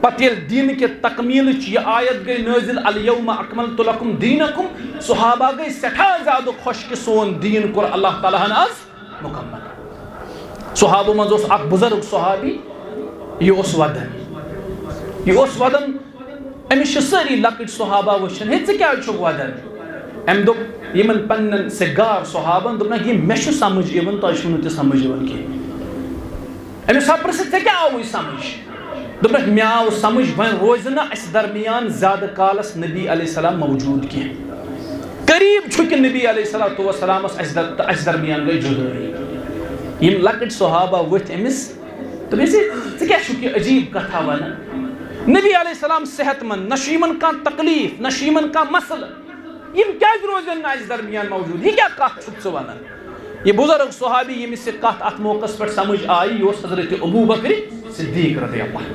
پتہٕ ییٚلہِ دیٖنہٕ کہِ تکمیٖلٕچ یہِ آیت گٔے نٲزِل الیوم اکملت لکم دیٖنکم صحابہ گٔے سٮ۪ٹھاہ زیادٕ خۄش کہِ سون دیٖن کوٚر اللہ تعالیٰ ہن آز مکمل صحابو منٛز اوس اکھ بُزرگ صحابی یہِ اوس ودان أمِس چھِ سٲری لۄکٕٹۍ صحابہ وٕچھان ہے ژٕ کیٛازِ چھُکھ ودان أمۍ دوٚپ یِمن پننٮ۪ن سِگار صحابن دوٚپنکھ یہِ مےٚ چھُ سمجھ یِوان تۄہہِ چھُو نہٕ تہِ سمجھ یِوان کینٛہہ أمِس ہا پرٛژھِ ژےٚ کیٛاہ آوُے سمجھ دوٚپنکھ مےٚ آو سمجھ وۄنۍ روزِ نہٕ اَسہِ درمیان زیادٕ کالس نبی علیہ السلام موجوٗد کینٛہہ قریب چھُ کہِ نبی علیہ الصلوۃ والسلامس اَسہِ درمیان گٔے جُدٲیی یِم لۄکٕٹۍ صحابہ ؤتھۍ أمِس دوٚپمَس ژٕ کیٛاہ چھُکھ یہِ عجیٖب کتھا ونان نبی علیہ السلام صحت مند نہ چھُ یِمن کانٛہہ تکلیٖف نہ چھُ یِمن کانٛہہ مسلہٕ یِم کیٛازِ روزن نہٕ اَسہِ درمیان موجوٗد یہِ کیٛاہ کتھ چھُکھ ژٕ ونان یہ بزرگ صحابی ییٚمِس یہِ کتھ اتھ موقعس پٮ۪ٹھ سمجھ آیہِ یہِ اوس حضرت ابو بکر صدیق رضی اللہ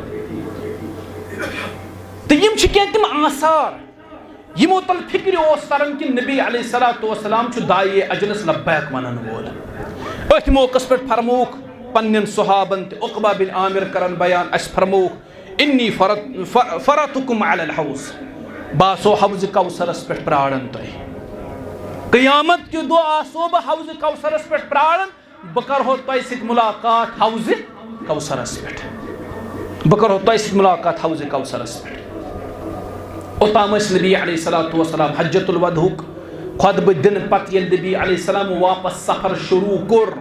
تہٕ یِم چھِ کینٛہہ تِم آثار یِمو تل فکرِ اوس تران کہِ نبی علیہ الصلوۃ والسلام چھُ داعیے اجلس لبیک ونن وول أتھۍ موقعس پٮ۪ٹھ فرمووُکھ پننٮ۪ن صحابن تہِ عقبہ بن عامر کرن بیان اَسہِ فرمووُکھ انی فرتکم علی الحوض بہٕ آسو حوضِ کوثرس پٮ۪ٹھ پراران تۄہہِ قیامت کہِ دۄہ آسو بہٕ حوضِ کوثرس پٮ۪ٹھ پراران بہٕ کرہو تۄہہِ سۭتۍ مُلاقات حوضِ کوثرس پٮ۪ٹھ بہٕ کرہو تۄہہِ سۭتۍ مُلاقات حوضِ کوثرس پٮ۪ٹھ اوٚتام ٲسۍ نبی علیہ الصلوۃ والسلام حجۃ الوداعُک خطبہٕ دِنہٕ پتہٕ ییٚلہِ نبی علیہ السلام واپس سفر شروٗع کوٚر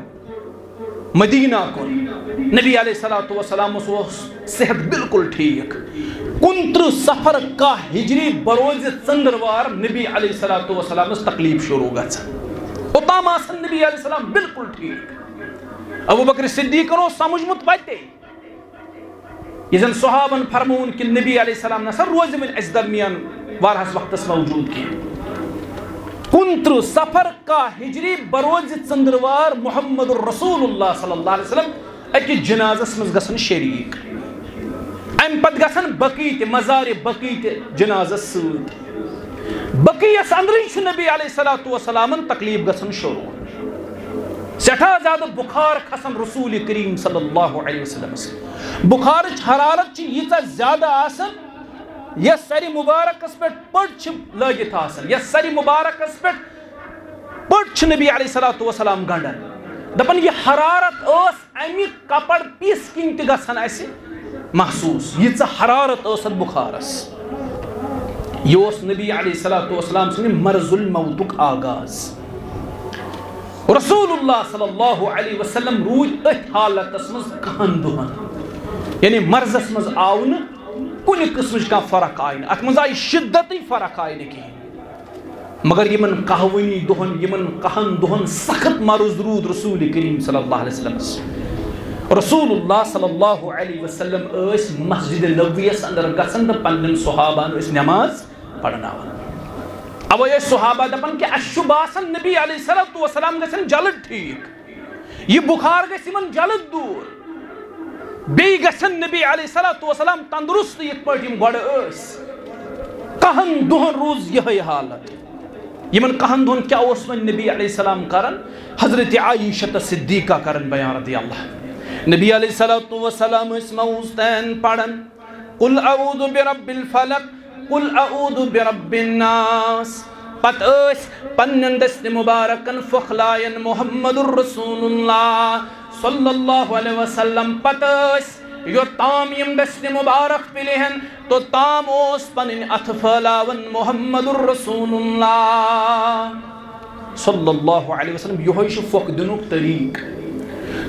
مدینہ کُن نبی علیہ الصلوۃ والسلام صحت بالکل ٹھیک 29 سفر کا ہجری بروز ژندروار نبی علیہ الصلوۃ والسلام تکلیف شروع گژھان اوتام آسن نبی علیہ السلام بالکل ٹھیک ابو بکر صدیق نو سمجھمت وتے یہ زن صحابن فرمون کہ نبی علیہ السلام نسا روز من اس درمیان وارہس وقتس موجود کی 29 سفر کا ہجری بروز ژندروار محمد الرسول اللہ صلی اللہ علیہ وسلم اکی جنازس مز گسن شریک ام پت گسن بقی تے مزار بقی تے جنازس سۭتۍ بقیس اندرے چھ نبی علیہ الصلوۃ والسلام تکلیف گسن شروع سٹھا زیادہ بخار کھسن رسول کریم صلی اللہ علیہ وسلم بخار حرارت ییژا زیادہ آسن یس سری مبارکس پہ پٹ لگت آسن یس سری مبارکس پہ پٹ نبی علیہ الصلوۃ والسلام گنڈن دپن یہ حرارت اس امی کپڑ پیس کن تہ گژھن اسہ محسوس ییژا حرارت ٲسن بخارس یہ اس نبی علیہ الصلوۃ والسلام سن مرض الموتک آغاز رسول اللہ صلی اللہ علیہ وسلم روز ات حالتس مز کہن دہن یعنی مرضس مز آو نہ کن قسمچ کھانا فرق آئی نہ ات مز آئی شدتی فرق آئی نہ کہین مگر یمن کہونی دہن یمن کہن دہن سخت مرض رود رسول کریم صلی اللہ علیہ وسلم رسول اللہ صلی اللہ علیہ وسلم اس مسجد نبویس اندر گژھن تہ پنن صحابان اس نماز پڑھناوان اب یہ صحابہ دپن کہ اس باسن نبی علیہ الصلوۃ والسلام گژھن جلد ٹھیک یہ بخار گژھِ یمن جلد دور بیٚیہِ گژھن نبی علیہ الصلوۃ والسلام تندرست یتھ پٲٹھۍ یِم گۄڈٕ ٲسۍ کہن دۄہن روٗز یِہے حالت یمن کہن دۄہن کیاہ اوس وۄنۍ نبی علیہ السلام کران حضرت عائشہ صدیقہ کرن بیان رضی اللہ نبی علیہ الصلوۃ والسلام ٲسۍ موعظتین پران قل اعوذ برب الفلق قل اعوذ برب الناس پت پنن دست مبارکن فخلائن محمد الرسول اللہ صلی اللہ علیہ وسلم پت یوتام یم دست مبارک پلہن تو تام اوس پنن اتھ پھلاون محمد الرسول اللہ صلی اللہ علیہ وسلم یہ چھ پھۄکھ دنک طریق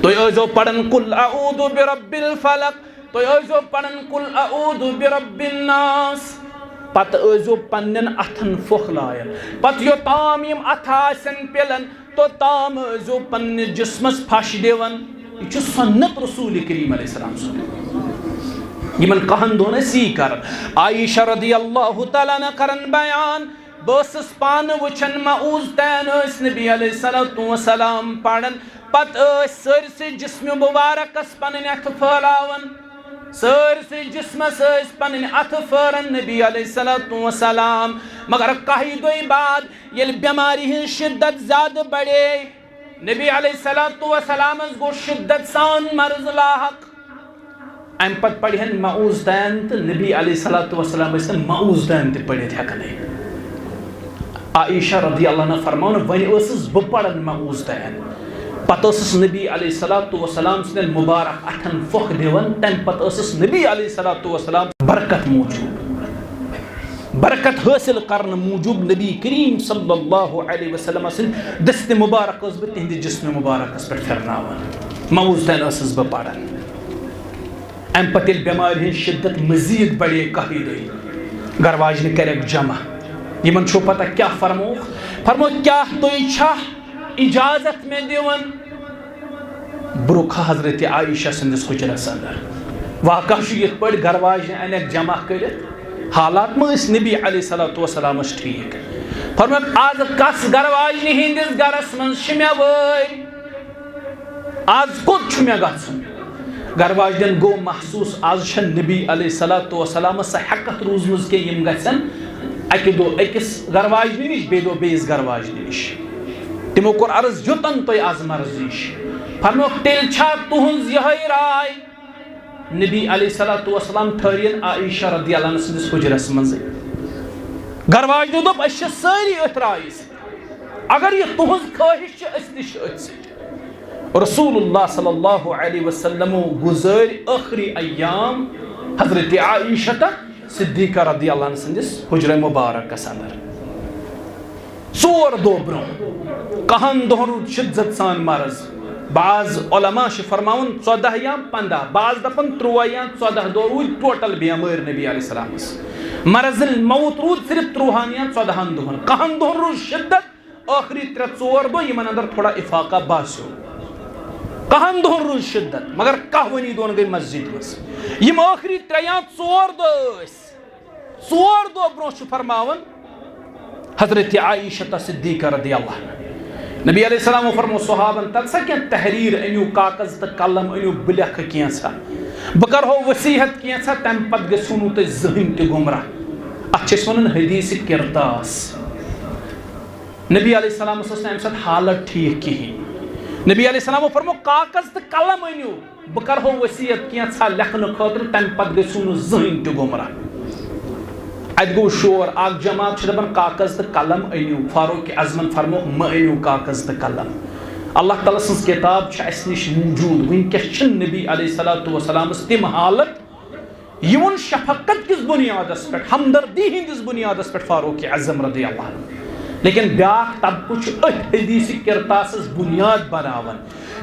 تُہۍ ٲسۍزیو پران قل اعوذ برب الفلق تُہۍ ٲسۍزیو پران قل اعوذ برب الناس پتہ ٲسۍزیو پننٮ۪ن اتھن پھۄکھ لایان پتہٕ یوتام یم اتھ آسن پِلان توتام ٲسۍزیو پننِس جسمس پھش دِوان یہ چھُ سنت رسول کریم علیہ السلام سُنٛد یمن کہن دۄہن ٲسۍ یی کران عائشہ رضی اللہ تعالیٰ عنہ کرن بیان بہٕ ٲسٕس پانہٕ وٕچھان معوذتین ٲسۍ نبی علیہ الصلوۃ والسلام پران پتہٕ ٲسۍ سٲرسٕے جسمِ مبارکس پنٕنۍ اتھٕ پھٲلاوان سٲرسٕے جسمس ٲسۍ پنٕنۍ اتھٕ پھٲران نبی علیہ الصلوۃ والسلام مگر کاہہِ دۄہہِ بعد ییٚلہِ بٮ۪مارِ ہٕنٛز شدت زیادٕ بڑے نبی علیہ الصلوۃ والسلامس گوٚو شدت سان مرض لاحق امہِ پتہٕ پرہن معوذتین تہٕ نبی علیہ الصلوۃ والسلام ٲسۍ نہٕ معوذتین تہِ پٔرِتھ ہٮ۪کانٕے عائشہ رضی اللہ عنہ فرماون وۄنۍ ٲسٕس بہٕ پران معوذتین پتہٕ ٲسٕس نبی علیہ الصلوۃ والسلام سٕنٛدٮ۪ن مبارک اتھن پھۄکھ دِوان تمہِ پتہٕ ٲسٕس نبی علیہ الصلوۃ والسلام برکت موجوٗب برکت حٲصِل کرنہٕ موٗجوٗب نبی کریم صلی اللہ علیہ وسلم سٕنٛدِ دستِ مبارک ٲسٕس بہٕ تِہنٛدِ جسمِ مبارکس پٮ۪ٹھ پھِرناوان معوذتین ٲسٕس بہٕ پران امہِ پتہٕ ییٚلہِ بٮ۪مارِ ہٕنٛز شدت مزیٖد بڑے کاہہِ دۄہہِ گھر واجنہِ کریکھ جمع یمن چھو پتہ کیا فرموو کیا تُہۍ چھا اجازت میں دِوان بہٕ رُکہا حضرت عائشہ سٕنٛدِس حُجرس اندر واقعہ چھُ یِتھ پٲٹھۍ گھر واجنہِ انیکھ جمع کٔرِتھ حالات ما ٲسۍ نبی علیہ الصلوۃ والسلامس ٹھیک فرمووُکھ آز کس گھر واجنہِ ہٕنٛدِس گرس منٛز چھِ مےٚ وٲرۍ آز کوٚت چھُ مےٚ گژھُن گھر واجنٮ۪ن گوٚو محسوٗس آز چھنہٕ نبی علیہ الصلوۃ والسلامس سۄ ہٮ۪کتھ روٗزمٕژ کینٛہہ یِم گژھن اکہِ دۄہ أکِس گھر واجنہِ نِش بیٚیہِ دۄہ بیٚیِس گھر واجنہِ نِش تِمو کوٚر عرض یوٚتن تۄہہِ آز مرضی چھِ فرمووُکھ تیٚلہِ چھا تُہنٛز یِہے راے نبی علیہ الصلوۃ والسلام ٹھٔہرِن عائشہ رضی اللہ عنہ سٕنٛدِس حُجرس منٛزٕے گھر واجنیو دوٚپ أسۍ چھِ سٲری أتھۍ رایہِ سۭتۍ اگر یہِ تُہنٛز خٲہِش چھِ أسۍ تہِ چھِ أتھۍ سۭتۍ رسول اللہ صلی اللہ علیہ وسلمو گُزٲرۍ ٲخری ایام حضرت عائشہ صدیقہ رضی اللہ عنہ سٕنٛدِس حُجرے مبارکس اندر 4 دۄہ برونٛہہ کہن دۄہن روٗد شدت سان مرض بعض علماء فرماون 14 یا 15 بعض دپن 13 یا 14 دو روز ٹوٹل بیمار نبی علیہ السلام مرض الموت رود صرف 13 یا 14 دہن 1 دہن روز شدت آخری 3-4 دو یمن اندر تھوڑا افاقہ باسیو 1 دہن روز شدت مگر 1 دہن گئی مسجد مز یم آخری 3 یا 4 دو 4 دو برو فرماون حضرت عائشہ صدیقہ رضی اللہ عنہ نبی علیہ السلام فرمو صحابن تلسا کیا تحریر انیو کاغذ تا قلم انیو بلکھ کیا سا بکر ہو وسیحت کیا سا تم پت گسونو تا ذہن تی گمراہ اچھس ونن حدیث کرتاس نبی علیہ السلام اسلام ساتھ حالت ٹھیک کی ہی نبی علیہ السلام فرمو کاغذ تا قلم انیو بکر ہو وسیحت کیا سا لکھن خاطر تم پت گسونو ذہن تی گمراہ ات گو شور اک جماعت دپان کاغذ تو قلم انیو فاروق اعظمن فرمو مہ انیو کاغذ تو قلم اللہ تعالیٰ سن کتاب اس نش موجود ونکس نبی علیہ الصلوۃ والسلام تم حالت یون شفقت کس بنیادس پہ ہمدردی ہندس بنیادس پہ فاروق اعظم رضی اللہ عنہ لیکن بیاکھ طبقہ حدیث کرتاس بنیاد بناون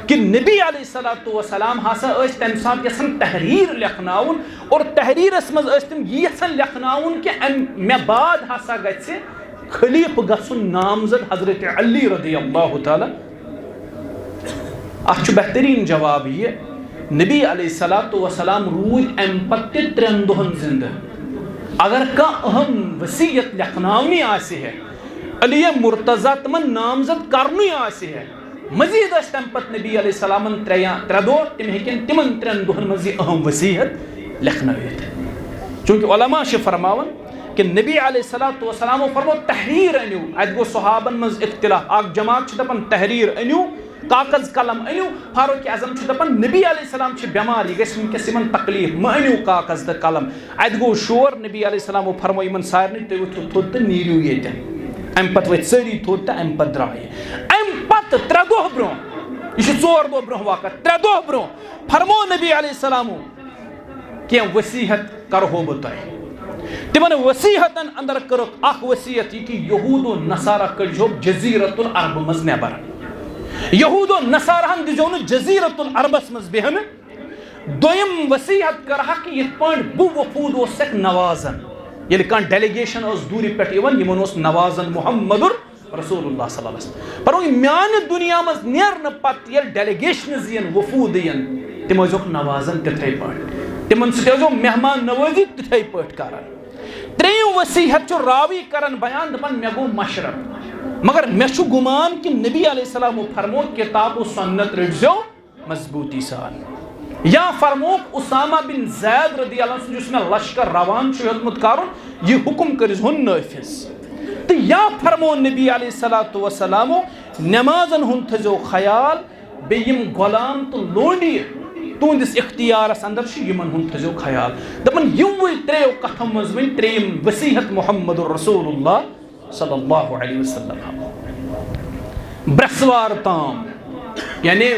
کہ نبی علیہ الصلوۃ والسلام ہسا اس تمہ سات یسن تحریر لکھناون اور تحریرس مز اس تم یہ یسن لکھناون کہ مے بعد ہسا گژھِ خلیف گژھن نامزد حضرت علی رضی اللہ تعالی اچھ بہترین جواب یہ نبی علیہ الصلوۃ والسلام رود ام پتہ 3 دہن زندہ اگر کا اہم وصیت لکھناونی آسی ہے علی مرتضی تمن نامزد کرنی آسی ہے مزید اس تم پت نبی علیہ السلام 3 دو تم ہیکن تمن 3 دہن مز اہم وصیت لکھنویت چونکہ علماء فرماون کہ نبی علیہ الصلوۃ والسلام فرمو تحریر انیو ات گو صحابن مز اختلاف اک جماعت دپن تحریر انیو کاغذ قلم انیو فاروق اعظم دپن نبی علیہ السلام بیمار یہ گژھِ ونکس یمن تکلیف مہ انیو کاغذ تو قلم ات گو شور نبی علیہ السلام فرمو یمن سارنی تُہۍ ؤتھِو تھوٚد تہٕ نیٖرِو ییٚتٮ۪ن ام پتہ ؤتھۍ سٲری تھوٚد تہٕ ام پتہٕ درٛاے ام پتہٕ 3 دۄہ برونٛہہ یہ 4 دۄہ برونٛہہ واقعہ 3 دۄہ برونٛہہ فرمو نبی علیہ السلام کینٛہہ وصیحت کرہو بہٕ تۄہہِ تمن وصیحتن اندر کٔرٕکھ اکھ وصیت یہ کہ یہود و نصارہ کٔڑۍزیوکھ جزیرۃ العرب مز نٮ۪بر یہود و نصارہن دِزیو نہٕ جزیرۃ العربس مز بیہنہٕ دوٚیِم وصیحت کٔرہکھ کہ یِتھ پٲٹھۍ بہٕ وفود اوسکھ نوازن ییٚلہِ کانٛہہ ڈیلیگیشن ٲس دوٗرِ پٮ۪ٹھ یِوان یِمن اوس نوازن محمد رسول اللہ صلی اللہ علیہ وسلم پر میانہِ دُنیا منٛز نیرنہٕ پتہٕ ییٚلہِ ڈیلیگیشنز یِن وفود یِن تِم ٲسۍزیوکھ نوازن تِتھٕے پٲٹھۍ تِمن سۭتۍ ٲسۍزیو مہمان نوٲزی تِتھٕے پٲٹھۍ کران 3 وصیحت چھُ راوی کران بیان دپان مےٚ گوٚو مشرب مگر مےٚ چھُ گُمان کہ نبی علیہ السلام فرمو کتاب و سنت رٔٹزیو مضبوطی سان یا فرموک اسامہ بن زید رضی اللہ عنہ جس میں لشکر روان چھُ ہیوٚتمُت کرُن یہ حکم کٔرۍزِہون نٲفِظ تو یا فرمو نبی علیہ الصلوۃ والسلام نمازن ہُنٛد تھٲیزیو خیال بیٚیہِ یِم غلام تہٕ لونڈی تُہنٛدِس اختیارس اندر چھِ یِمن ہُنٛد تھٲیزیو خیال دپان یِموٕے 3 کتھو منٛز وۄنۍ 3 وصیحت محمد رسول اللہ صلی اللہ علیہ وسلم برسوار تام یعنی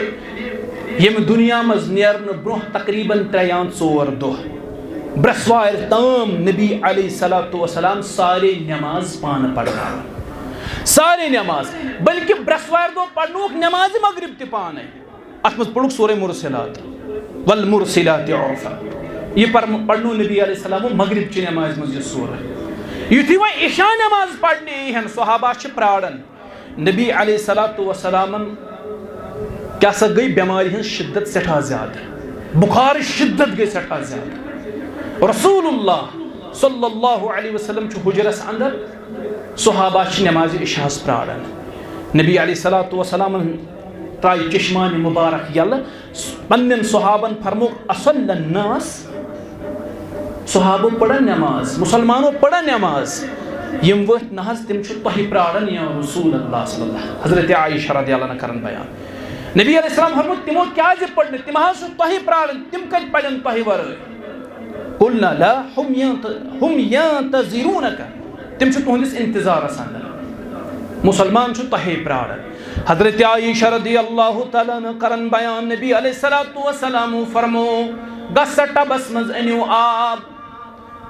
یم دنیا مز نیرنہٕ برونٛہہ تقریباً 3 یا 4 دۄہ برسوار تام نبی علیہ الصلوۃ والسلام سارے نماز پانہٕ پڑھناوان سارے نماز بلکہ برسوار دۄہ پڑھنوکھ نماز مغرب تہِ پانے اتھ منٛز پوٚرُکھ سورہ مرسلات والمرسلات عرفا یہ پڑھنو نبی علیہ السلام مغرب چہِ نماز منٛز یہ سورہ یُتھُے وۄنۍ عشاء نماز پڑھنہِ ییہن صحابہ چھِ پراران نبی علیہ الصلوۃ والسلامن کیا سا گئی بیماری ہن شدت سٹھا زیادہ بخار شدت گئی سٹھا زیادہ رسول اللہ صلی اللہ علیہ وسلم چھ حجرس اندر صحابہ چھ نماز عشاء پراران نبی علیہ الصلوۃ والسلام ترائی چشمان مبارک یل پنن صحابن فرمو اصل الناس صحابو پڑھا نماز مسلمانوں پڑھا نماز یم وقت نحس تم چھ تہ پراران یا رسول اللہ صلی اللہ علیہ حضرت عائشہ رضی اللہ عنہ کرن بیان نبی علیہ السلام فرمو تمو کیا پڑھنے تم چھ تہ پراران تم کت پڑھن تہ ورٲے قلنا لا هم ينتظرونك تم چھ تہندس انتظارس اندر مسلمان چھ تہ پراران حضرت عائشہ رضی اللہ تعالی عنہ کرن بیان نبی علیہ الصلوۃ والسلام فرمو گس ٹبس مز انیو آب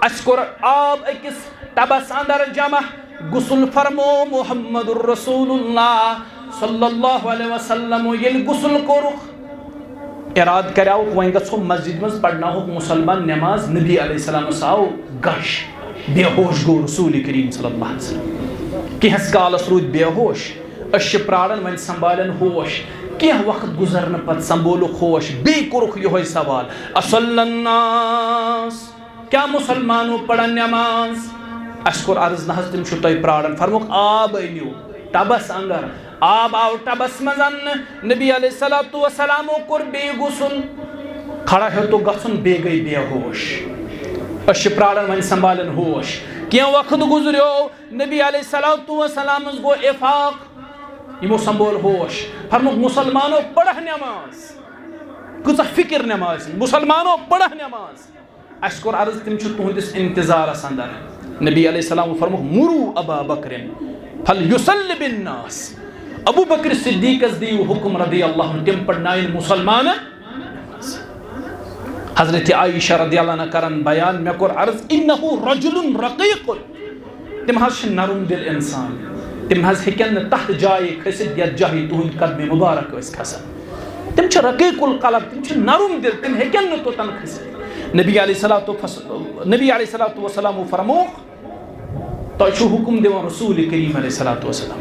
اشکر آب اکس ٹبس اندر جمع غسل فرمو محمد الرسول اللہ صلی اللہ علیہ وسلم یل غسل کورخ اراد کریو وۄنۍ گژھو مسجد منٛز پرناوُکھ مُسلمان نٮ۪ماز نبی علیہ السلام آو گش بے ہوش گوٚو رسول کریم صلی اللہ علیہ وسلم کینٛہس کالس روٗدۍ بے ہوش أسۍ چھِ پراران وۄنۍ سنبھالن ہوش کینٛہہ وقت گُزرنہٕ پتہٕ سنبھولُکھ ہوش بیٚیہِ کوٚرُکھ یِہوے سوال اصلی الناس کیٛاہ مُسلمانو پرن نٮ۪ماز اَسہِ کوٚر عرض نہ حظ تِم چھِو تۄہہِ پراران فرموکھ آب أنِو ٹبس انٛدر آب آو ٹبس منٛز اننہٕ نبی علیہ الصلوۃ والسلامو کوٚر بیٚیہِ غسل کھڑا ہیوٚتُکھ گژھُن بیٚیہِ گٔے بے ہوش أسۍ چھِ پراران وۄنۍ سنبھالن ہوش کینٛہہ وقت گُزریو نبی علیہ الصلوۃ والسلامس گوٚو افاق یِمو سنبھول ہوش فرموکھ مُسلمانو پڑھ نٮ۪ماز کۭژاہ فکر نٮ۪ماز مُسلمانو پڑھ نٮ۪ماز اَسہِ کوٚر عرض تِم چھِ تُہنٛدِس انتظارس انٛدر نبی علیہ السلام فرموکھ مرو ابا بکرن فلیصلی بالناس ابو بکر صدیقس دیو حکم رضی اللہ عنہ تم پڑھنائن مسلمانن حضرت عائشہ رضی اللہ عنہ کرن بیان مے کوٚر عرض انہو رجل رقیق تم حظ چھِ نرم دل انسان تم حظ ہیٚکن نہٕ تتھ جایہِ کھٔسِتھ یتھ جایہِ تُہنٛدۍ قدمِ مبارک ٲسۍ کھسان تم چھِ رقیق القلب تم چھِ نرم دل تم ہیٚکن نہٕ توٚتن کھٔسِتھ نبی علیہ الصلوۃ والسلام فرموکھ تۄہہِ چھُو حکم دِوان رسول کریم علیہ الصلوۃ والسلام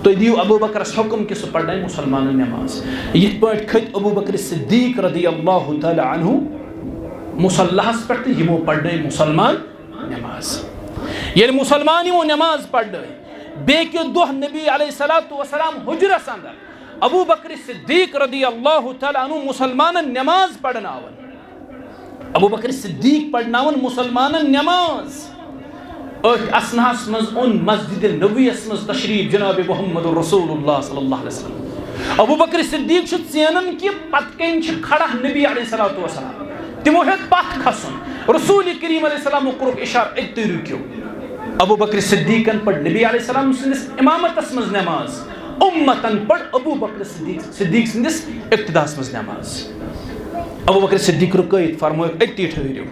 تُہۍ دِیِو ابو بکرس حکم کہ سُہ پرناوِ مُسلمانن نٮ۪ماز یِتھ پٲٹھۍ کھٔتۍ ابو بکر صدیق رضی اللہ تعالیٰ عنہ مُصلحس پٮ۪ٹھ تہٕ یِمو پرنٲے مُسلمان نٮ۪ماز ییٚلہِ مُسلمان یِمو نٮ۪ماز پرنٲے بیٚکہِ دۄہ نبی علیہ الصلوۃ والسلام حجرس انٛدر ابو بکر صدیق رضی اللہ تعالیٰ عنہ مُسلمانن نٮ۪ماز پرناوان ابو بکر صدیق پرناوان مُسلمانن نٮ۪ماز أتھۍ اسناہس منٛز اوٚن مسجد نبویس منٛز تشریف جناب محمد رسول اللہ صلی اللہ علیہ وسلم ابو بکر صدیق چھُ ژینان کہ پتہٕ کَنۍ چھِ کھڑا نبی علیہ الصلوۃ والسلام تِمو ہیوٚت پتھ کھسُن رسول کریم علیہ السلامو کوٚرُکھ اِشارٕ أتۍ تُہۍ رُکِو ابو بکر صدیقن پڑھ نبی علیہ السلام سٕنٛدِس امامتس منٛز نٮ۪ماز اُمتن پڑھ ابو بکر صدیق سٕنٛدِس اقتداس منٛز نٮ۪ماز ابو بکر صدیق رُکٲیِتھ فرمٲیُکھ أتی ٹھٔہرِو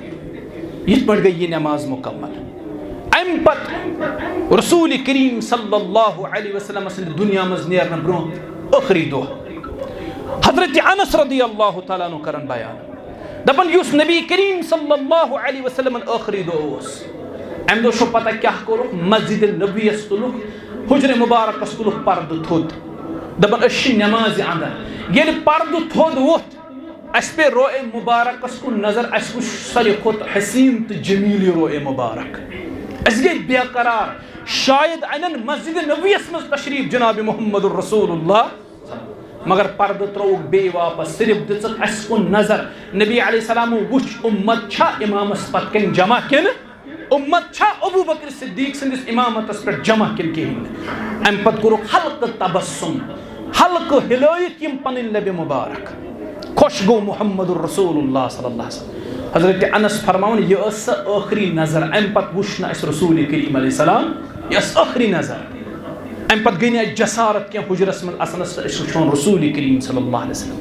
یِتھ پٲٹھۍ گٔے یہِ نٮ۪ماز مُکمل امہِ پتہٕ رسول کریم صلی اللہ علیہ وسلم سٕنٛدِ دُنیا منٛز نیرنہٕ برونٛہہ ٲخری دۄہ حضرت انس رضی اللہ تعالیٰ عنہ کرن بیان دپان یُس نبی کریم صلی اللہ علیہ وسلمن ٲخری دۄہ اوس امہِ دۄہ چھُ پتہ کیٛاہ کوٚرُکھ مسجد نبویس تُلُکھ حجرِ مبارکس تُلُکھ پردٕ تھوٚد دپان أسۍ چھِ نٮ۪مازِ انٛدر ییٚلہِ پردٕ تھوٚد ووٚتھ اَسہِ پے روئے مبارکس کُن نظر اَسہِ وٕچھ ساروی کھۄتہٕ حسیٖن تہٕ جمیٖل یہِ روئے مبارک أسۍ گٔے بے قرار شاید انن مسجد نبویس منٛز تشریف جناب محمد رسول اللہ مگر پردٕ ترٛووُکھ بیٚیہِ واپس صرف دِژٕکھ اَسہِ کُن نظر نبی علیہ السلامو وٕچھ اُمت چھا امامس پتہٕ کَنۍ جمع کِنہٕ اُمت چھا ابو بکر صدیق سٕنٛدِس امامتس پٮ۪ٹھ جمع کِنہٕ کِہیٖنۍ نہٕ امہِ پتہٕ کوٚرُکھ ہلکہٕ تبسُم ہلکہٕ ہلٲیِتھ یِم پنٕنۍ لبہِ مبارک خۄش گوٚو محمد رسول اللہ صلی اللہ علیہ وسلم حضرت انس فرماوان یہ ٲس سۄ ٲخری نظر امہِ پتہٕ وٕچھ نہٕ اَسہِ رسول کریم علیہ السلام یہِ ٲس ٲخری نظر امہِ پتہٕ گٔے نہٕ اَسہِ جسارت کینٛہہ حجرس منٛز اژنس تہٕ أسۍ وٕچھون رسول کریم صلی اللہ علیہ وسلم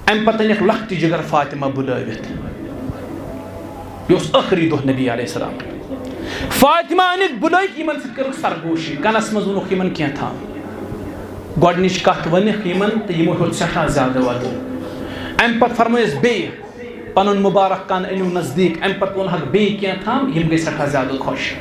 امہِ پتہٕ أنِکھ لۄکٹہِ جگر فاطمہ بُلٲوِتھ یہِ اوس ٲخری دۄہ نبی علیہ السلام فاطمہ أنِکھ بُلٲوِتھ یِمن سۭتۍ کٔرٕکھ سرگوشی کنس منٛز ووٚنُکھ یِمن کینٛہہ تھام گۄڈنِچ کتھ ؤنِکھ یِمن تہٕ یِمو ہیوٚت سٮ۪ٹھاہ زیادٕ ودُن امہِ پتہٕ فرمٲیس بیٚیہِ پنُن مُبارک کن أنِو نزدیٖک امہِ پتہٕ ووٚنہکھ بیٚیہِ کینٛہہ تھام یِم گٔے سٮ۪ٹھاہ زیادٕ خۄش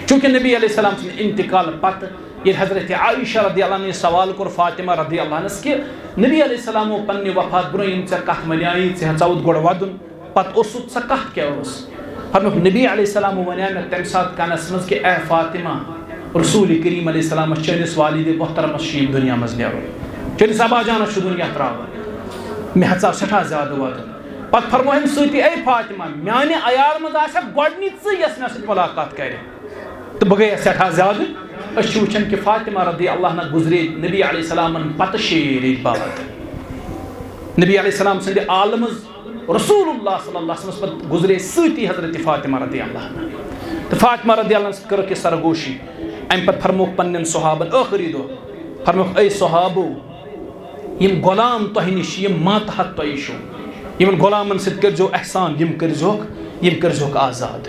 چوٗنٛکہِ نبی علیہ السلام سٕنٛدِ انتقال پتہٕ ییٚلہِ حضرت عائشہ رضی اللہ عنہ سوال کوٚر فاطمہ رضی اللہ عنس کہِ نبی علیہ السلامو پننہِ وفات برونٛہہ یِم ژےٚ کتھ وَنیاے ژےٚ ژاوُتھ گۄڈٕ وَدُن پتہٕ اوسُتھ سۄ کتھ کیٛاہ ٲس فرموکھ نبی علیہ السلامو وَنیٛاے مےٚ تمہِ ساتہٕ کنس منٛز کہِ اے فاطمہ رسول کریم علیہ السلامس چٲنِس والدِ محترمس چھُ ییٚمہِ دُنیا منٛز نیرُن چٲنِس ابا جانس چھُ دُنیا ترٛاوُن مےٚ ہسا سٮ۪ٹھاہ زیادٕ وَدُن پتہٕ فرمو أمۍ سۭتی اے فاطمہ میانہِ عیال منٛز آسہِ گۄڈنِچ ژٕ یۄس مےٚ سۭتۍ مُلاقات کرِ تہٕ بہٕ گٔیس سٮ۪ٹھاہ زیادٕ أسۍ چھِ وٕچھان کہِ فاطمہ رضی اللہ عنہ گُزرے نبی علیہ السلامن پتہٕ 6 ریٚتۍ بعد نبی علیہ السلام سٕنٛدِ آلہٕ منٛز رسول اللہ صلی اللہ علیہ وسلم پتہٕ گُزرے سۭتی حضرت فاطمہ رضی اللہ عنہ تہٕ فاطمہ رضی اللہ عنہ سۭتۍ کٔرٕکھ یہِ سرگوشی امہِ پتہٕ فرموکھ پننٮ۪ن صحابن ٲخری دۄہ فرموکھ اے صحابو یِم غلام تۄہہِ نِش یِم ماتحت تۄہہِ چھُو یِمن غلامن سۭتۍ کٔرۍزیو احسان یِم کٔرۍزیوکھ آزاد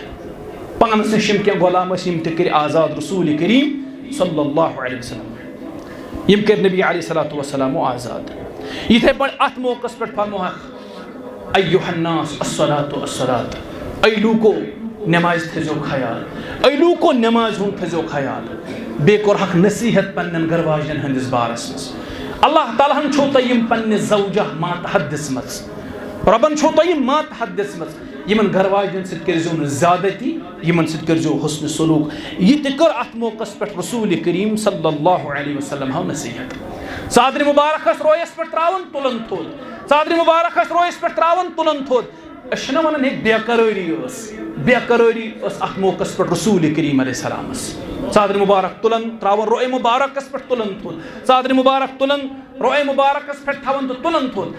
پانس نِش یِم کینٛہہ غلام ٲسۍ یِم تہِ کٔرۍ آزاد رسول کریم صلی اللہ علیہ وسلم یم کر نبی علیہ الصلوۃ والسلام آزاد یتھے پہ ات موقع پہ فرمو ایھا الناس الصلاۃ الصلاۃ اے لوکو نماز تھزو خیال اے لوکو نماز ہن تھزو خیال بے کور حق نصیحت پنن گھر واجن ہندس بارس مز اللہ تعالیٰ ہن چھو تیم پنہ زوجہ ماتحدث مز ربن چھو تیم ماتحدث مز یمن گھر واجن ست کرزو ن زیادتی یمن ست کرزو حسن سلوک یہ تہ کر ات موقع پہ رسول کریم صلی اللہ علیہ وسلم ہو نصیحت صادر مبارک رویس پہ تراون تلن تھود صادر مبارک رویس پہ تراون تلن تھود اشنا ونن ایک بے قراری اس ات موقع پہ رسول کریم علیہ السلام صادر مبارک تلن تراون روئے مبارکس پہ تلن تھود صادر مبارک تلن روئے مبارکس پہ تھاون تو تلن تھود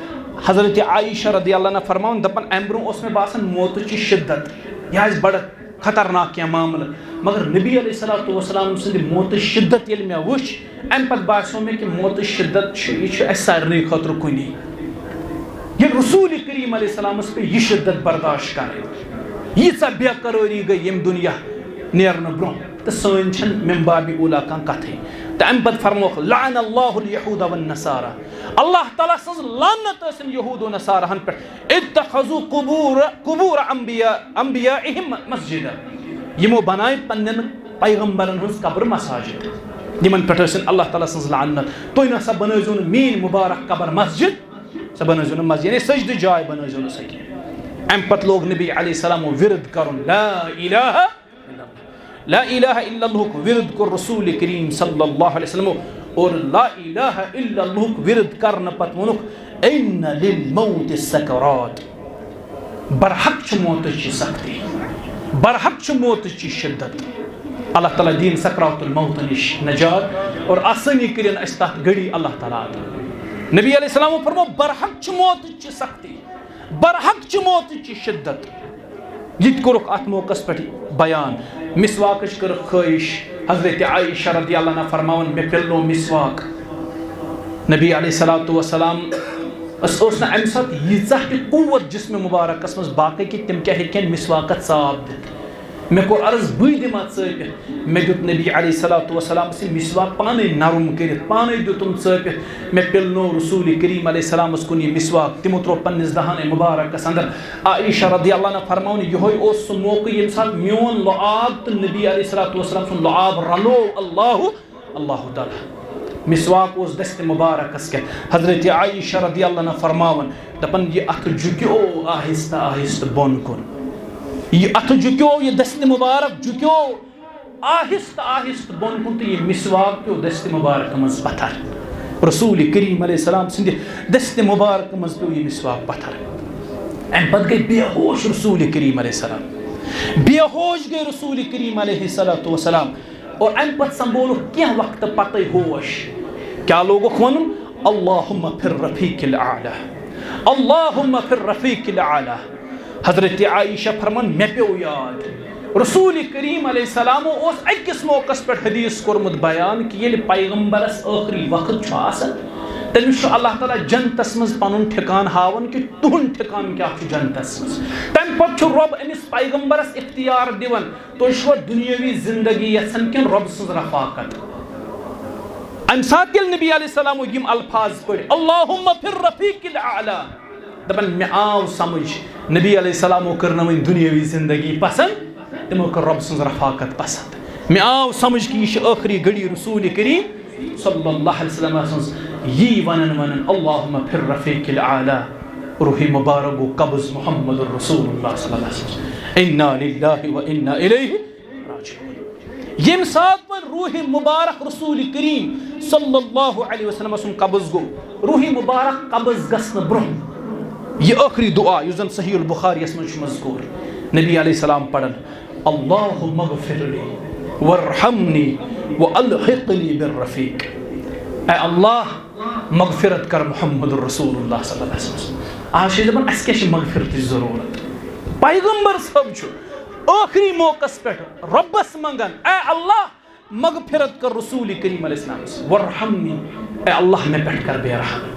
حضرت عائشہ رضی اللہ عنہ فرماون دپن امبرو اس میں باسن موت چی شدت یہ بڑا خطرناک کیا معاملہ مگر نبی علیہ الصلوۃ والسلام سند موت شدت یل میں وچ ام پت باسو میں کہ موت شدت یہ سارے خطر کنی یہ رسول کریم علیہ السلام پہ یہ شدت برداشت کرے یہ سا بے قراری گئی یم دنیا نیرن برو تو سن چھن من باب اولا کان کتھے تو ام پت فرموک لعن اللہ الیہود والنصارى اللہ تعالیٰ سز لعنت اسن یہود و نصارہن پر اتخذوا قبور انبیائہم مسجدا یمو بنائے پنن پیغمبرن ہنس قبر مساجد یمن پہ اسن اللہ تعالیٰ سز لعنت تو نسا بنائزون مین مبارک قبر مسجد سا بنائزون مسجد یعنی سجد جائے بنائزون سکی ام پت لوگ نبی علیہ السلام ورد کرن لا الہ الا اللہ کو ورد کر رسول کریم صلی اللہ علیہ وسلم اور لا الہ الا اللہ کو ورد کرنا پت ونک ان للموت سکرات برحق چھ موت چھ سختی برحق چھ موت چھ شدت اللہ تعالیٰ دین سکرات الموت نش نجات اور آسانی کرین استات گڑی اللہ تعالیٰ نبی علیہ السلام فرمو برحق چھ موت چھ سختی برحق چھ موت چھ شدت یہ کرک ات موقع پہ بیان مسواکش کر خواہش حضرت عائشہ رضی اللہ عنہ فرماون میں پلو مسواک نبی علیہ الصلوۃ والسلام اس نا ام سات ییژاہ تہ قوت جسم مبارکس مز باقی کہ تم کیا ہیکن مسواکت صاف دت میں کو عرض بی دما ثابت میں دیت نبی علیہ الصلوۃ والسلام سے مسواک پانے نرم کرت پانے دیتم ثابت میں پلنو رسول کریم علیہ السلام اس کن یہ مسواک تمو ترو پنس دہان مبارکس اندر عائشہ رضی اللہ عنہ فرماون یہ اوس سہ موقع یم سات میون لعاب تو نبی علیہ الصلوۃ والسلام سن لعاب رلو اللہ تعالی مسواک اس دست مبارکس کے حضرت عائشہ رضی اللہ عنہ فرماون دپن یہ اتھ جھکیو آہستہ آہستہ بون کن یہ اتھ جھکیو یہ دست مبارک جھکیو آہستہ آہستہ بون کن تو یہ مسواک پیو دست مبارک مز پتھر رسول کریم علیہ السلام سند دست مبارک مز پیو یہ مسواک پتھر ام پت گئی بے ہوش رسول کریم علیہ السلام بے ہوش گئی رسول کریم علیہ السلام اور ام پت سنبولو کیا وقت پتہ ہوش کیا لوگو ونن اللہم فی الرفیق الاعلی اللہم فی الرفیق الاعلی حضرت عائشہ فرمان میں پیو یاد رسول کریم علیہ السلام اس اکس موقع پہ حدیث کورمت بیان کہ یہ پیغمبرس آخری وقت چھو آسن تیل اللہ تعالیٰ جنتس مز پن ٹھکان ہاون کہ تہن ٹھکان کیا جنتس مز تم پتہ رب امس پیغمبرس اختیار دیون تو چھو دنیاوی زندگی یژھان کن رب سز رفاقت ام سات نبی علیہ السلام یم الفاظ پڑھ اللہم فی الرفیق الاعلی دپن میں آو سمجھ نبی علیہ السلام کرنا ون دنیاوی زندگی پسند تمو کر رب سز رفاقت پسند میں آو سمجھ کہ یہ آخری گڑی رسول کریم صلی اللہ علیہ وسلم سز یہ ونن اللہم فی الرفیق الاعلی روح مبارک و قبض محمد الرسول اللہ صلی اللہ علیہ وسلم انا للہ و انا الیہ راجعون یم سات پر روح مبارک رسول کریم صلی اللہ علیہ وسلم سن قبض گو روح مبارک قبض گسن برہم یہ آخری دعا یوزن صحیح البخاری اس میں مذکور نبی علیہ السلام پڑھن اللہم اغفر لی وارحمنی والحقنی بالرفیق اے اللہ مغفرت کر محمد الرسول اللہ صلی اللہ علیہ وسلم آج دپان اس کیا مغفرت ضرورت پیغمبر صاحب چھو آخری موقع پہ ربس منگن اے اللہ مغفرت کر رسول کریم علیہ السلام ورحمنی اے اللہ میں پٹھ کر بے رحم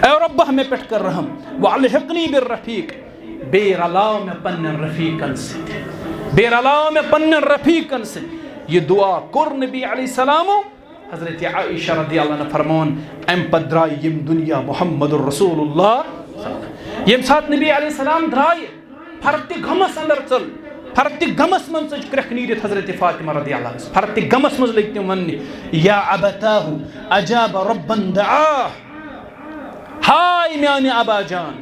اے رب میں پٹھ کر رحم والحقنی بالرفیق بے رلاو میں پنن رفیقن سے بے رلاو میں پنن رفیقن سے یہ دعا کور نبی علیہ السلام حضرت عائشہ رضی اللہ عنہ فرمون ام پت درائے یم دنیا محمد الرسول اللہ یم سات نبی علیہ السلام درائے فرتی غمس اندر چل فرتی غمس من چ کرک نیرت حضرت فاطمہ رضی اللہ عنہ فرتی غمس من لگتے ون یا ابتاہ اجاب ربا دعا ہائے میان ابا جان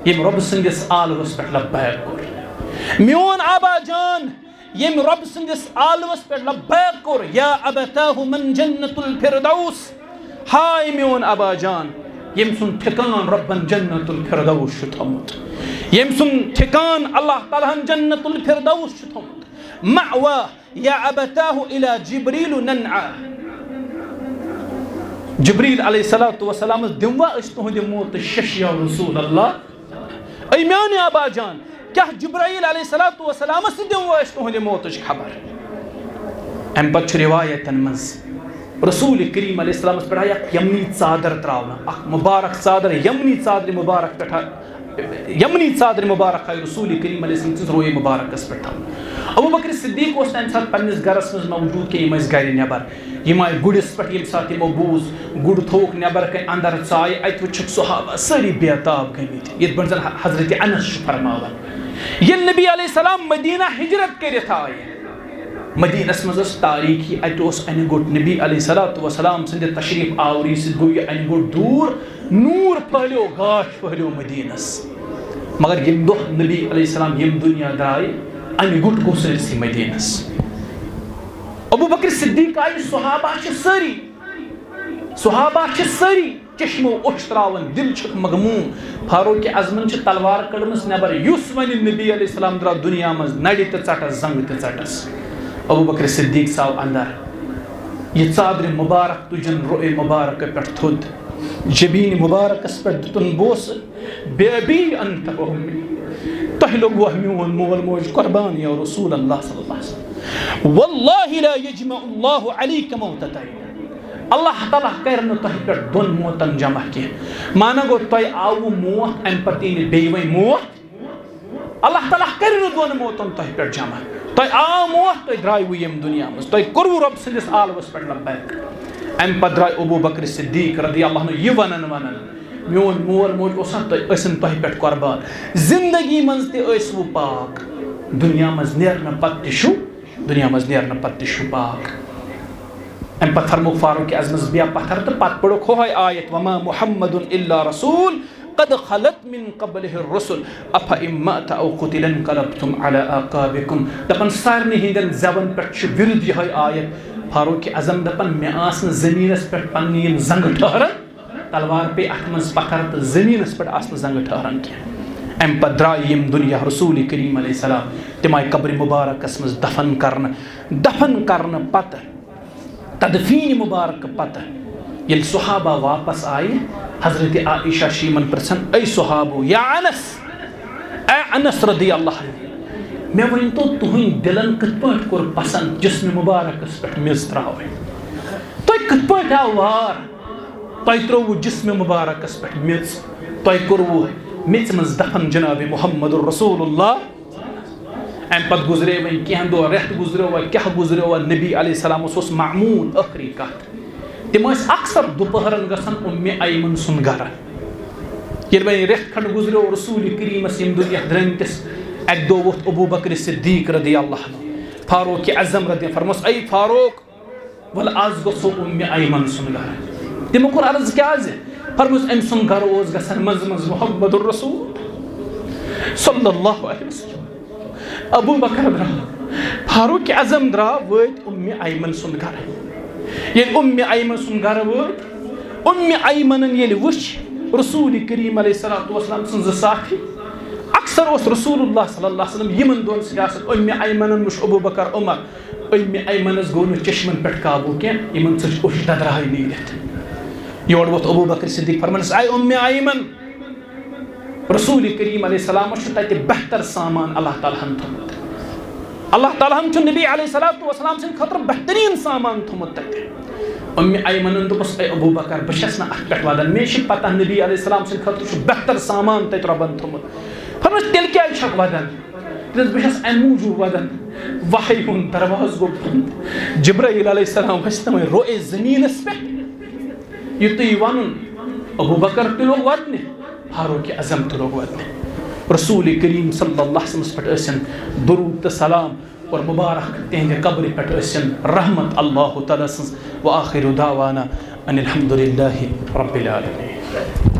یم رب سندس آلوس پہ لبیک کور میون ابا جان یم رب سندس آلوس پہ لبیک کور یا ابتاہ من جنت الفردوس ہائے میون ابا جان یم سن ٹھکان ربن جنت الفردوس تھومت یم سن ٹھکان اللہ تعالیٰ جنت الفردوس تھومت مأوا یا ابتاہ الى جبریل ننعا جبریل علیہ السلام دموا اس تہند موت شش یا رسول اللہ اے میان ابا جان کیا جبرائیل علیہ السلام سے دموا اس تہند موت خبر ام پتہ روایتن مز رسول کریم علیہ السلام پہ یمنی ژادر تراؤنا مبارک ژادر یمنی ژادر مبارک پہ یمنی ژادر مبارک آئی رسول کریم علیہ السلام روئے مبارکس پہ ابو بکر صدیق اس تمہ سات پنس گرس مز موجود کہ گر نبر یم آئی گڑس پہ یم سات یمو بوز گڑ تھوک نبر کن اندر ژائے ات وچھک صحابہ ساری بےتاب گمت یہ بن زن حضرت انس فرماوان یل نبی علیہ السلام مدینہ ہجرت کرت آئے مدینس مز تاریخی ات ان گوٹ نبی علیہ السلام سند تشریف آوری سب گو یہ ان گوٹ دور نور پھہلیو گاش پھہلیو مدینس مگر یم دہ نبی علیہ السلام یم دنیا درائے ان گوٹ گو سرسی مدینس ابو بکر صدیق آئی صحابہ ساری چشمو اچھ تراون دل چھک مغموم فاروق اعظمن چھ تلوار کڑمس نبر یس ون نبی علیہ السلام درا دنیا مز نڑی تہ ژٹس زنگ تہ ژٹس ابو بکر صدیق ساو اندر یہ ژادر مبارک تجن روئے مبارک پہ تھود جبین مبارکس پہ دتن بوس بے ابی انت و امی تہ لوگ میون مول موج قربان یا رسول اللہ صلی اللہ علیہ وسلم واللہ لا یجمع اللہ علیک موتتین اللہ تعالیٰ کر تہ پہ دون موتن جمع کی مانا گو تہ آو موت ام پتین بیوے موت اللہ تعالیٰ کر دون موتن تہ پہ جمع تہ آو موت تہ درائیو یم دنیا مز تہ کرو رب سندس آلوس پہ لبیک ام پہ درائے ابو بکر صدیق رضی اللہ عنہ یہ ونن میون مول موج اسن تہ پہ قربان زندگی مز تہ ٲسوٕ پاک دنیا مز نیرن پتہ تہ چھُ پاک ام پتہ فرموک فاروق اعظمس بیا پتھر تو پتہ پڑھوک ہوے آیت وما محمد الا رسول قد خلت من قبله الرسل اف امات او قتل انقلبتم على اعقابكم دپن سارنی ہندن زبان پہ ورد یہ آیت فاروق اعظم دپن مے آسن زمینس پہ پننی زنگ ٹھہرن تلوار پہ اتھ مز پتھر تو زمینس پہ آسن زنگ ٹھہرن کی ام پہ درائے یم دنیا رسول کریم علیہ السلام تم آئی قبر مبارکس مز دفن کرن پتہ تدفین مبارک پتہ یل صحابہ واپس آئے حضرت عائشہ شیمن پرسن اے صحابو یا انس رضی اللہ عنہ میں ون تو تہن دلن کت پٹ کور پسند جسم مبارکس پہ مز تراوے تہ کت پٹ آو وار تہ ترو جسم مبارکس پہ مز تہ کرو مز مز دفن جناب محمد الرسول اللہ ام پت گزرے ون کینٛہہ دۄہ رٮ۪تھ گزریو کیٛاہ گزریو نبی علیہ السلام اوس معموٗل ٲخری کتھ تم اکثر دوپہرن گژھان ایمن سن گر یل وی رٮ۪تھ کھنڈ گزریو رسول کریمس یم دنیا درٲمتس اکہ دۄہ ووٚتھ ابو بکر صدیق رضی اللہ عنہ فاروق اعظم رضی فرموس اے فاروق ول آز گژھو ایمن سن گر تمو کوٚر عرض کیازِ فرموس أمۍ سُنٛد گر اوس گژھان منٛزٕ منٛزٕ محمد الرسول صلی اللہ علیہ وسلم ابو بکر درا فاروق اعظم درا وٲتۍ ایمن سُنٛد گر ییٚلہِ ایمن سُنٛد گر وٲتۍ ایمنن ییٚلہِ وٕچھ رسول کریم علیہ السلام سٕنٛز زٕ ساتھی اکثر اوس رسول اللہ صلی اللہ علیہ وسلم یمن دۄن سۭتۍ آسان ایمنن وٕچھ ابو بکر عمر ایمنس گوٚو نہٕ چشمن پٮ۪ٹھ قابوٗ کینٛہہ یمن ژٔج اوٚش ددراے نیٖرِتھ یور ووت ابو بکر صدیق فرمانس اے ایمن رسول کریم علیہ السلام چھُ تتہِ بہتر سامان اللہ تعالیٰ ہن تھوٚمُت اللہ تعالیٰ ہن چھُ نبی علیہ السلام سٕنٛدِ خٲطرٕ بہتریٖن سامان تھوٚمُت تتہِ ایمنن دوٚپُس اے ابو بکر بہٕ چھَس نہٕ اتھ پٮ۪ٹھ ودان مےٚ چھِ پتہ نبی علیہ السلام سٕنٛدِ خٲطرٕ چھُ بہتر سامان تتہِ رۄبن تھوٚمُت فرموس تیٚلہِ کیازِ چھکھ ودان بہس ام موجود ودان وحی ہند درواز گو بند جبرائیل علیہ السلام وستم روئے زمینس پہ یہ تو ون ابو بکر تلوگ واتنے فاروق اعظم تلوگ واتنے رسول کریم صلی اللہ علیہ وسلم پہ ٲسِن درود تو سلام اور مبارک تہندِ قبر پہ ٲسِن رحمت اللہ تعالیٰ سٕنٛز وآخر دعوانا ان الحمد للہ رب العالمین.